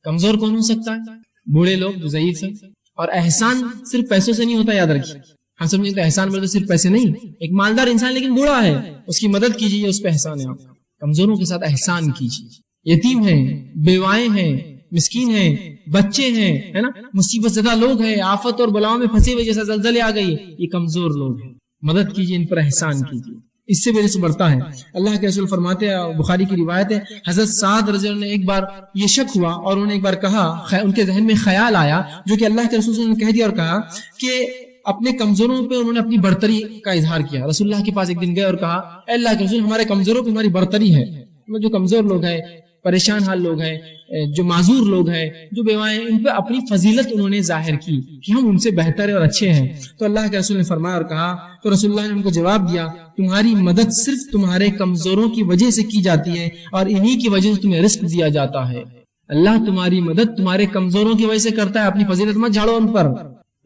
کمزور کون ہو سکتا ہے؟ بوڑھے لوگ جو ضعیف ہیں، اور احسان صرف پیسوں سے نہیں ہوتا، یاد رکھیے، ہم سمجھیں تو احسان میں تو صرف پیسے نہیں، ایک مالدار انسان لیکن بوڑھا ہے، اس کی مدد کیجیے، اس پہ احسان ہے. آپ کمزوروں کے ساتھ احسان کیجیے. یتیم ہیں، بیوائیں ہیں، مسکین ہیں، بچے ہیں، ہے نا، مصیبت زدہ لوگ ہیں، آفت اور بلاؤں میں پھنسے ہوئے، جیسا زلزلے آ گئی، یہ کمزور لوگ ہیں، مدد کیجیے، ان پر احسان کیجیے، اس سے رزق بڑھتا ہے. اللہ کے رسول فرماتے ہیں، بخاری کی روایت ہے، حضرت سعد رضی اللہ عنہ نے ایک بار یہ شک ہوا اور انہوں نے ایک بار کہا، ان کے ذہن میں خیال آیا جو کہ اللہ کے رسول نے کہہ دیا اور کہا کہ اپنے کمزوروں پہ انہوں نے اپنی برتری کا اظہار کیا. رسول اللہ کے پاس ایک دن گئے اور کہا، اے اللہ کے رسول، ہمارے کمزوروں پہ ہماری برتری ہے، جو کمزور لوگ ہیں، پریشان حال لوگ ہیں، جو معذور لوگ ہیں، جو بیوائیں، ان پہ اپنی فضیلت انہوں نے ظاہر کی کہ ہم ان سے بہتر اور اچھے ہیں. تو اللہ کے رسول نے فرمایا اور کہا، تو رسول اللہ نے ان کو جواب دیا، تمہاری مدد صرف تمہارے کمزوروں کی وجہ سے کی جاتی ہے اور انہی کی وجہ سے تمہیں رزق دیا جاتا ہے. اللہ تمہاری مدد تمہارے کمزوروں کی وجہ سے کرتا ہے، اپنی فضیلت مت جھاڑو ان پر.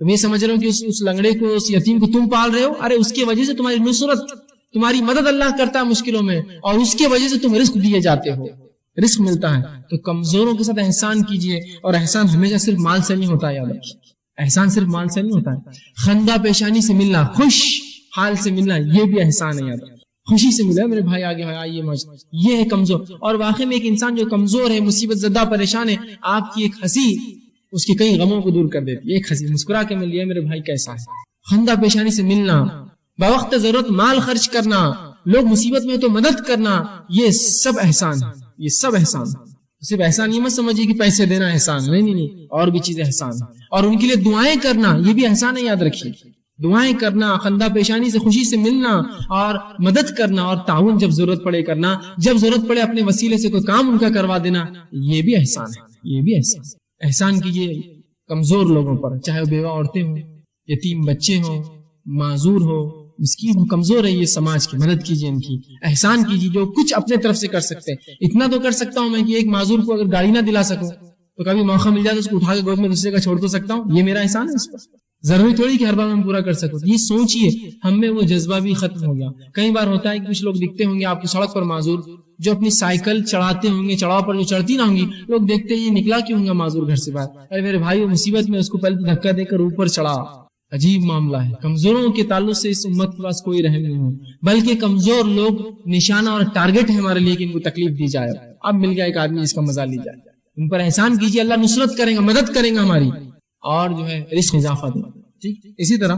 تم یہ سمجھ رہے ہو کہ اس لنگڑے کو، اس یتیم کو تم پال رہے ہو، ارے اس کی وجہ سے تمہاری نصرت، تمہاری مدد اللہ کرتا ہے مشکلوں میں، اور اس کی وجہ سے تم رزق دیے جاتے ہو، رزق ملتا ہے. تو کمزوروں کے ساتھ احسان کیجیے، اور احسان ہمیشہ صرف مال سے نہیں ہوتا ہے، یاد رکھیے، احسان صرف مال سے نہیں ہوتا ہے. خندہ پیشانی سے ملنا، خوش حال سے ملنا، یہ بھی احسان ہے. یاد رکھیے، خوشی سے ملا، میرے بھائی آگے آئیے، یہ ہے کمزور. اور واقعی میں ایک انسان جو کمزور ہے، مصیبت زدہ، پریشان ہے، آپ کی ایک ہنسی اس کے کئی غموں کو دور کر دیتی ہے. ایک ہنسی مسکرا کے مل لیا، میرے بھائی کیسا ہے. خندہ پیشانی سے ملنا، بوقت ضرورت مال خرچ کرنا، لوگ مصیبت میں تو مدد کرنا، یہ سب احسان ہے، یہ سب احسان. صرف احسان یہ مت سمجھیے کہ پیسے دینا احسان، نہیں، اور بھی چیزیں احسان. اور ان کے لیے دعائیں کرنا، یہ بھی احسان ہے، یاد رکھیے. دعائیں کرنا، خندہ پیشانی سے خوشی سے ملنا، اور مدد کرنا، اور تعاون جب ضرورت پڑے کرنا، جب ضرورت پڑے اپنے وسیلے سے کوئی کام ان کا کروا دینا، یہ بھی احسان ہے، یہ بھی احسان. احسان کیجیے کمزور لوگوں پر، چاہے وہ بیوہ عورتیں ہوں، یتیم بچے ہوں، معذور ہو، مسکین ہو، کمزور ہے یہ سماج کی، مدد کیجیے ان کی، احسان کیجیے جو کچھ اپنے طرف سے کر سکتے ہیں. اتنا تو کر سکتا ہوں میں کہ ایک معذور کو اگر گاڑی نہ دلا سکوں تو کبھی موقع مل جائے تو اس کو اٹھا کے گود میں دوسرے کا چھوڑ تو سکتا ہوں، یہ میرا احسان ہے. اس پر ضروری تھوڑی کہ ہر بار میں پورا کر سکوں. یہ سوچئے، ہم میں وہ جذبہ بھی ختم ہو گیا. کئی بار ہوتا ہے کہ کچھ لوگ دکھتے ہوں گے آپ کی سڑک پر معذور، جو اپنی سائیکل چڑھاتے ہوں گے، چڑھاؤ پر جو چڑھتی نہ ہوں گی، لوگ دیکھتے ہیں یہ نکلا کیوں ہوں گا معذور گھر سے باہر، ارے میرے بھائی وہ مصیبت میں، اس کو پہلے دھکا دے کر اوپر چڑھا. عجیب معاملہ ہے. کمزوروں کے تعلق سے اس امت کے پاس کوئی رحم نہیں ہو، بلکہ کمزور لوگ نشانہ اور ٹارگٹ ہے ہمارے لیے کہ ان کو تکلیف دی جائے. اب مل گیا ایک آدمی جس کا مزہ لی جائے، ان پر احسان کیجیے، اللہ نصرت کرے گا، مدد کرے گا ہماری، اور جو ہے رزق اضافہ دے گا. ٹھیک. اسی طرح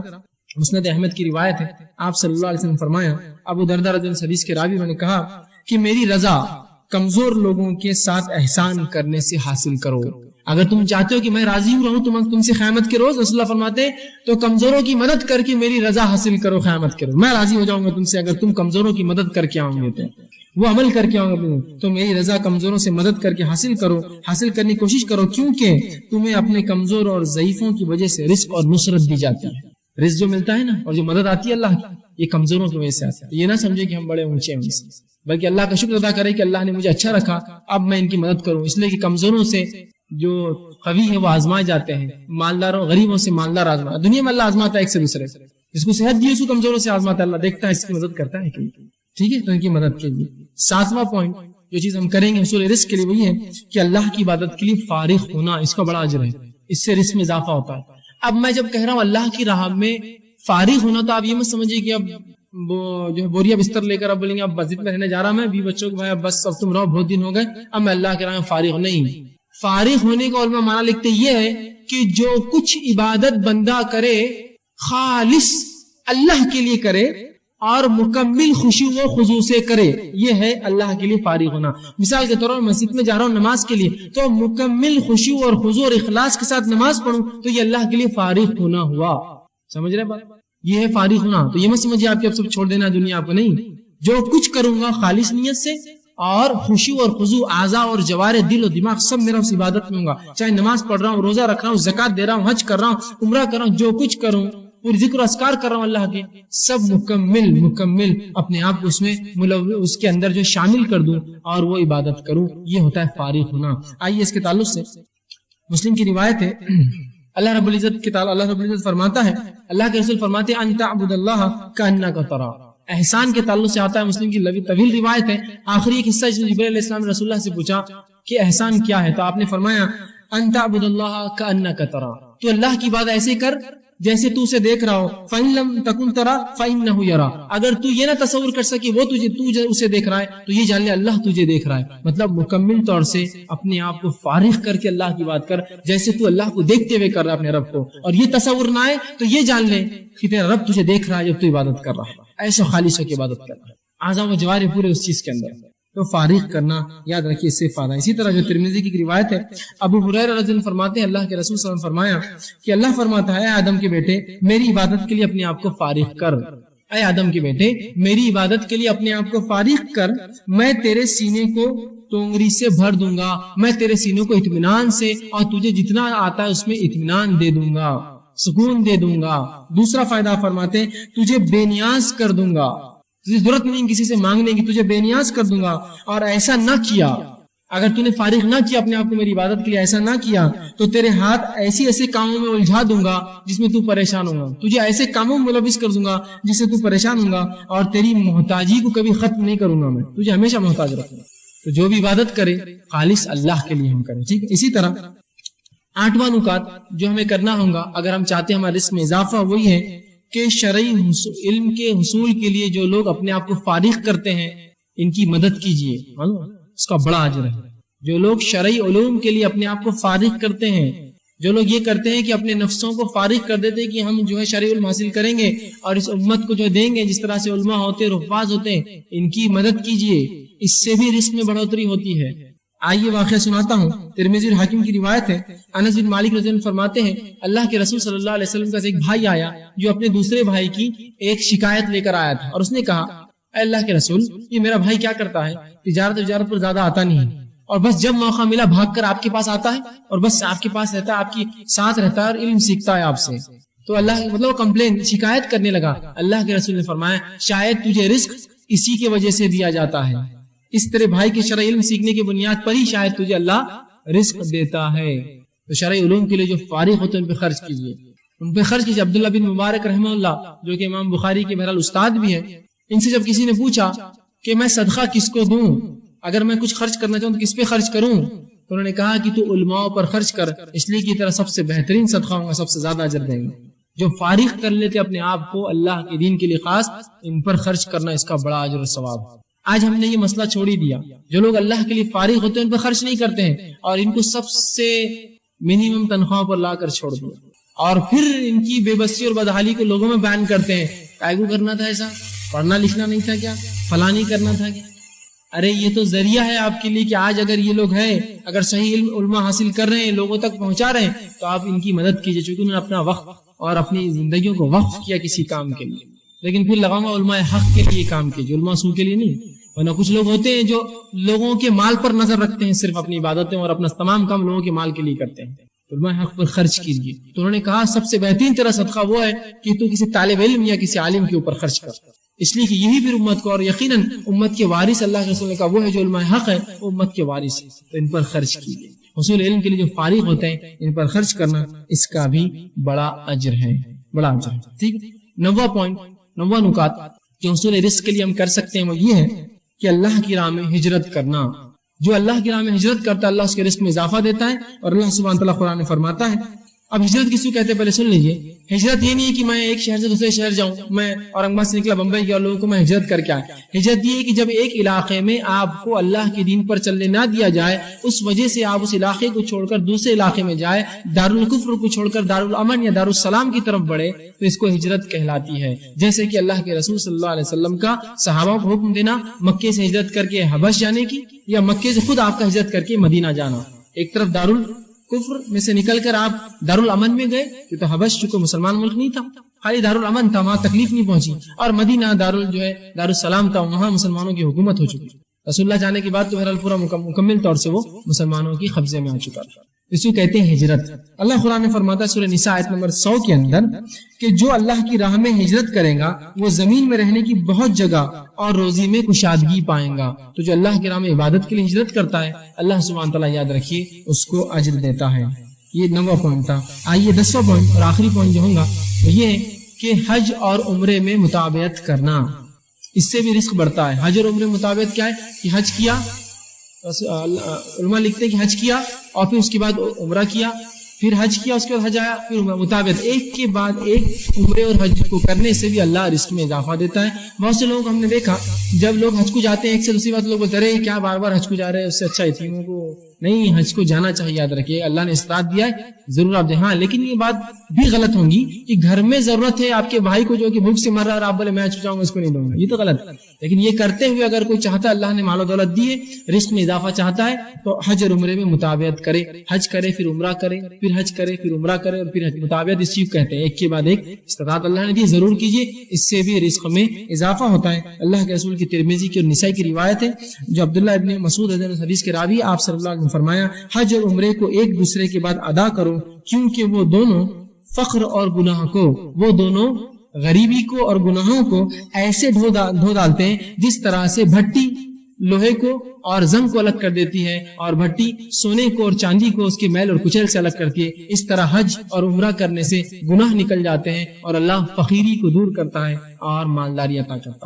مسند احمد کی روایت ہے، آپ صلی اللہ علیہ وسلم فرمایا، ابو دردہ رضی اللہ عنہ حدیث کے راوی نے کہا کہ میری رضا کمزور لوگوں کے ساتھ احسان کرنے سے حاصل کرو. اگر تم چاہتے ہو کہ میں راضی رہوں تم سے قیامت کے روز، رسول اللہ فرماتے تو کمزوروں کی مدد کر کے میری رضا حاصل کرو قیامت کے روز. میں راضی ہو جاؤں گا تم سے اگر تم کمزوروں کی مدد کر کے آؤں گے، تو وہ عمل کر کے آؤں گا تو میری رضا کمزوروں سے مدد کر کے حاصل کرو، حاصل کرنے کی کوشش کرو، کیونکہ تمہیں اپنے کمزور اور ضعیفوں کی وجہ سے رزق اور نصرت دی جاتی ہے. رزق جو ملتا ہے نا، اور جو مدد آتی ہے اللہ کی، یہ کمزوروں کی وجہ سے آتی ہے. یہ نہ سمجھے کہ ہم بڑے اونچے ہیں، بلکہ اللہ کا شکر ادا کرے کہ اللہ نے مجھے اچھا رکھا، اب میں ان کی مدد کروں. اس لیے کہ کمزوروں سے جو قوی ہے وہ آزمائے جاتے ہیں، مالداروں غریبوں سے مالدار آزمائے. دنیا میں اللہ آزماتا ہے ایک سے دوسرے، جس کو صحت دی اس کو کمزوروں سے آزماتا ہے. اللہ دیکھتا ہے اس کی مدد کرتا ہے کہ ٹھیک ہے، تو ان کی مدد کے لیے. 7واں پوائنٹ جو چیز ہم کریں گے حصول رزق کے لیے وہی ہے کہ اللہ کی عبادت کے لیے فارغ ہونا، اس کا بڑا اجر ہے، اس سے رزق میں اضافہ ہوتا ہے. اب میں جب کہہ رہا ہوں اللہ کی راہ میں فارغ ہونا، تو آپ یہ مت سمجھیے کہ اب وہ جو بوریا بستر لے کر اب بولیں گے اب مسجد میں رہنے جا رہا میں، بھی بچوں کو بھائی اب بس اب تم رہو، بہت دن ہو گئے، اب میں اللہ کے راہ میں فارغ نہیں. فارغ ہونے کا علماء معنی لکھتے یہ ہے کہ جو کچھ عبادت بندہ کرے خالص اللہ کے لیے کرے اور مکمل خوشی و خضوع سے کرے، یہ ہے اللہ کے لیے فارغ ہونا. مثال کے طور پر مسجد میں جا رہا ہوں نماز کے لیے، تو مکمل خوشی اور خضوع اور اخلاص کے ساتھ نماز پڑھوں تو یہ اللہ کے لیے فارغ ہونا ہوا. سمجھ رہے بات؟ یہ ہے فارغ ہونا. تو یہ مت سمجھیے آپ کہ اب سب چھوڑ دینا دنیا آپ کو، نہیں. جو کچھ کروں گا خالص نیت سے اور خوشی اور خضوع، اعضاء اور جوارح، دل و دماغ سب میرا اس عبادت میں ہوگا. چاہے نماز پڑھ رہا ہوں، روزہ رکھ رہا ہوں، زکات دے رہا ہوں، حج کر رہا ہوں، عمرہ کر رہا ہوں، جو کچھ کروں، پوری ذکر و اذکار کر رہا ہوں اللہ کے، سب مکمل اپنے آپ کو اس میں اس کے اندر جو شامل کر دوں اور وہ عبادت کروں، یہ ہوتا ہے فارغ ہونا. آئیے اس کے تعلق سے مسلم کی روایت ہے، اللہ رب العزت اللہ رب العزت فرماتا ہے، اللہ کے رسول فرماتے ہیں ان تعبد اللہ کانک تراہ. احسان کے تعلق سے آتا ہے، مسلم کی طویل روایت ہے. آخری ایک حصہ جبرائیل علیہ السلام نے رسول اللہ سے پوچھا کہ احسان کیا ہے، تو آپ نے فرمایا ان تعبد اللہ کانک تراہ، تو اللہ کی بات ایسے کر جیسے تو اسے دیکھ رہا ہو، فَإِن لَمْ تَكُنْ تَرَى فَإِنَّهُ يَرَى، اگر تو یہ نہ تصور کر سکی وہ تو اسے دیکھ رہا ہے تو یہ جان لے اللہ تجھے دیکھ رہا ہے۔ مطلب مکمل طور سے اپنے آپ کو فارغ کر کے اللہ کی بات کر، جیسے تو اللہ کو دیکھتے ہوئے کر رہا ہے اپنے رب کو، اور یہ تصور نہ آئے تو یہ جان لے کہ تیرا رب تجھے دیکھ رہا ہے جب تو عبادت کر رہا ہے، ایسا خالص ہو کے عبادت کر رہا ہے، اعضاء و جوارح پورے اس چیز کے اندر، تو فارغ کرنا یاد رکھیے اس سے فائدہ۔ اسی طرح جو ترمذی کی روایت ہے، ابو ہریرہ رضی اللہ عنہ فرماتے ہیں اللہ کے رسول صلی اللہ علیہ وسلم فرمایا کہ اللہ فرماتا ہے، اے آدم کے بیٹے میری عبادت کے لیے اپنے آپ کو فارغ کر، اے آدم کے بیٹے میری عبادت کے لیے اپنے آپ کو فارغ کر، میں تیرے سینے کو تونگری سے بھر دوں گا، میں تیرے سینے کو اطمینان سے اور تجھے جتنا آتا ہے اس میں اطمینان دے دوں گا، سکون دے دوں گا۔ دوسرا فائدہ فرماتے ہیں تجھے بے نیاز کر دوں گا، تجھے ضرورت نہیں کسی سے مانگنے کی، تجھے بے نیاز کر دوں گا، اور ایسا نہ کیا اگر تو نے فارغ نہ کیا اپنے آپ کو میری عبادت کے لیے، ایسا نہ کیا تو تیرے ہاتھ ایسے کاموں میں الجھا دوں گا جس میں تو پریشان ہوگا، تجھے ایسے کاموں میں ملوث کر دوں گا جس سے تو پریشان ہوگا، اور تیری محتاجی کو کبھی ختم نہیں کروں گا، میں تجھے ہمیشہ محتاج رکھوں گا۔ تو جو بھی عبادت کرے خالص اللہ کے لیے ہم کریں، ٹھیک ہے۔ اسی طرح 8واں نکات جو ہمیں کرنا ہوگا اگر ہم چاہتے ہیں ہمارے رزق میں اضافہ، وہی ہے کہ شرعی علم کے حصول کے لیے جو لوگ اپنے آپ کو فارغ کرتے ہیں ان کی مدد کیجیے، اس کا بڑا اجر ہے۔ جو لوگ شرعی علوم کے لیے اپنے آپ کو فارغ کرتے ہیں، جو لوگ یہ کرتے ہیں کہ اپنے نفسوں کو فارغ کر دیتے ہیں کہ ہم جو ہے شرعی علم حاصل کریں گے اور اس امت کو جو دیں گے، جس طرح سے علماء ہوتے حفاظ ہوتے ہیں، ان کی مدد کیجیے، اس سے بھی رزق میں بڑھوتری ہوتی ہے۔ آئیے واقعہ سناتا ہوں، ترمذی اور حاکم کی روایت ہے، انس بن مالک رضی اللہ عنہ فرماتے ہیں اللہ کے رسول صلی اللہ علیہ وسلم کا ایک بھائی آیا جو اپنے دوسرے بھائی کی ایک شکایت لے کر آیا تھا، اور اس نے کہا اے اللہ کے رسول یہ میرا بھائی کیا کرتا ہے، تجارت پر زیادہ آتا نہیں ہے، اور بس جب موقع ملا بھاگ کر آپ کے پاس آتا ہے اور بس آپ کے پاس رہتا ہے، آپ کی ساتھ رہتا ہے اور علم سیکھتا ہے آپ سے۔ تو اللہ مطلب کمپلین شکایت کرنے لگا، اللہ کے رسول نے فرمایا شاید تجھے رزق اسی کی وجہ سے دیا جاتا ہے، اس طرح بھائی کے شرعی علم سیکھنے کی بنیاد پر ہی شاید تجھے اللہ رزق دیتا ہے۔ تو شرعی علوم کے لیے جو فارغ ہوتے ہیں ان پہ خرچ کیجیے، ان پہ خرچ کیجیے۔ عبداللہ بن مبارک رحمہ اللہ جو کہ امام بخاری کے بہرحال استاد بھی ہیں، ان سے جب کسی نے پوچھا کہ میں صدقہ کس کو دوں، اگر میں کچھ خرچ کرنا چاہوں تو کس پہ خرچ کروں، تو انہوں نے کہا کہ تو علماء پر خرچ کر، اس لیے کی طرح سب سے بہترین صدقہ ہوگا، سب سے زیادہ اجر دیں گے۔ جو فارغ کر لیتے اپنے آپ کو اللہ کے دین کے لیے خاص، ان پر خرچ کرنا اس کا بڑا اجر و ثواب۔ آج ہم نے یہ مسئلہ چھوڑ ہی دیا، جو لوگ اللہ کے لیے فارغ ہوتے ہیں ان پر خرچ نہیں کرتے ہیں، اور ان کو سب سے منیمم تنخواہ پر لا کر چھوڑ دیا، اور پھر ان کی بے بسی اور بدحالی کو لوگوں میں بیان کرتے ہیں، کائے کرنا تھا ایسا، پڑھنا لکھنا نہیں تھا کیا، فلاں نہیں کرنا تھا کیا۔ ارے یہ تو ذریعہ ہے آپ کے لیے کہ آج اگر یہ لوگ ہیں، اگر صحیح علم حاصل کر رہے ہیں، لوگوں تک پہنچا رہے ہیں، تو آپ ان کی مدد کیجئے، چونکہ انہوں نے اپنا وقت اور اپنی زندگیوں کو وقف کیا کسی کام کے لیے۔ لیکن پھر لگاؤں گا علماء حق کے لیے کام کیجئے، علماء سو کے لیے نہیں۔ ورنہ کچھ لوگ ہوتے ہیں جو لوگوں کے مال پر نظر رکھتے ہیں، صرف اپنی عبادتیں اور اپنا تمام کام لوگوں کے مال کے لیے کرتے ہیں۔ علماء حق پر خرچ کیجیے۔ تو انہوں نے کہا سب سے بہترین تیرا صدقہ وہ ہے کہ تو کسی طالب علم یا کسی عالم کے اوپر خرچ کر، اس لیے کہ یہی پھر امت کو، اور یقیناً امت کے وارث اللہ کے رسول نے کہا وہ ہے جو علماء حق ہے، وہ امت کے وارث ہے، تو ان پر خرچ کیجیے۔ حصول علم کے لیے جو فارغ ہوتے ہیں ان پر خرچ کرنا، اس کا بھی بڑا اجر ہے، بڑا اجر ہے۔ ٹھیک، 9واں پوائنٹ، 9واں نکات جو حصول رزق کے لیے ہم کر سکتے ہیں وہ یہ ہے کہ اللہ کی راہ میں ہجرت کرنا۔ جو اللہ کی راہ میں ہجرت کرتا ہے اللہ اس کے رزق میں اضافہ دیتا ہے، اور اللہ سبحانہ تعالیٰ قرآن میں فرماتا ہے۔ اب ہجرت کس کو کہتے ہیں پہلے سن لیجئے۔ ہجرت یہ نہیں ہے کہ میں ایک شہر سے دوسرے شہر جاؤں، میں اورنگ آباد سے نکلا بمبئی گیا اور لوگوں کو میں ہجرت کر کے آیا۔ ہجرت یہ ہے کہ جب ایک علاقے میں آپ کو اللہ کے دین پر چلنے نہ دیا جائے، اس وجہ سے آپ اس علاقے کو چھوڑ کر دوسرے علاقے میں جائے، دارالکفر کو چھوڑ کر دارالامن یا دارالسلام کی طرف بڑھے، تو اس کو ہجرت کہلاتی ہے۔ جیسے کہ اللہ کے رسول صلی اللہ علیہ وسلم کا صحابہ کو حکم دینا مکے سے ہجرت کر کے حبش جانے کی، یا مکے سے خود آپ کا ہجرت کر کے مدینہ جانا۔ ایک طرف کفر میں سے نکل کر آپ دارالامن میں گئے، کہ تو حبش چونکہ مسلمان ملک نہیں تھا، خالی دارالامن تھا، وہاں تکلیف نہیں پہنچی، اور مدینہ دارالسلام تھا، وہاں مسلمانوں کی حکومت ہو چکی۔ رسول اللہ جانے کے بعد تو بہرحال پورا مکمل طور سے وہ مسلمانوں کی قبضے میں آ چکا تھا۔ اس کو کہتے ہیں ہجرت۔ اللہ قرآن نے فرماتا ہے سورہ نساء آیت نمبر 100 کے اندر کہ جو اللہ کی راہ میں ہجرت کرے گا وہ زمین میں رہنے کی بہت جگہ اور روزی میں کشادگی پائیں گا۔ تو جو اللہ کی راہ میں عبادت کے لیے ہجرت کرتا ہے اللہ سبحانہ تعالیٰ یاد رکھیے اس کو اجر دیتا ہے۔ یہ 9واں پوائنٹ تھا۔ آئیے 10واں پوائنٹ اور آخری پوائنٹ جو ہوگا وہ یہ ہے کہ حج اور عمرے میں مطابقت کرنا، اس سے بھی رزق بڑھتا ہے۔ حج اور عمرے میں مطابقت کیا ہے کہ حج کیا، علماء لکھتے ہیں کہ حج کیا اور پھر اس کے بعد عمرہ کیا، پھر حج کیا، اس کے بعد حج آیا، پھر مطابق ایک کے بعد ایک عمرے اور حج کو کرنے سے بھی اللہ رزق میں اضافہ دیتا ہے. بہت سے لوگوں کو ہم نے دیکھا جب لوگ حج کو جاتے ہیں ایک سے دوسری بات لوگ بولتے رہے کیا بار بار حج کو جا رہے ہیں، اس سے اچھا یتیموں کو نہیں حج کو جانا چاہیے. یاد رکھیے اللہ نے استطاعت دیا ہے ضرور آپ دیں. ہاں لیکن یہ بات بھی غلط ہوگی کہ گھر میں ضرورت ہے آپ کے بھائی کو جو کہ بھوک سے مر رہا ہے اور آپ بولے میں حج کو جاؤں گا اس کو نہیں دوں گا، یہ تو غلط ہے. لیکن یہ کرتے ہوئے اگر کوئی چاہتا ہے اللہ نے مال و دولت دی ہے رزق میں اضافہ چاہتا ہے تو حج اور عمرے میں مطابقت کرے، حج کرے پھر عمرہ کرے، پھر حج کرے پھر عمرہ کرے اور پھر حج. مطابقت اس چیز کہتے ہیں ایک کے بعد ایک استطاعت اللہ نے دی ضرور کیجیے، اس سے بھی رزق میں اضافہ ہوتا ہے. اللہ کے رسول کی ترمذی کی اور نسائی کی روایت ہے جو عبداللہ ابن مسعود حدیث کے راوی آپ صلی اللہ علیہ وسلم نے فرمایا حج اور عمرے کو ایک دوسرے کے بعد ادا کرو کیونکہ وہ دونوں فقر اور گناہ کو، وہ دونوں غریبی کو اور گناہوں کو ایسے دھو ڈالتے ہیں جس طرح سے بھٹی لوہے کو اور زنگ کو الگ کر دیتی ہے اور بھٹی سونے کو اور چاندی کو اس کے میل اور کچیل سے الگ کرتی ہے. اس طرح حج اور عمرہ کرنے سے گناہ نکل جاتے ہیں اور اللہ فقیری کو دور کرتا ہے اور مالداری عطا کرتا ہے.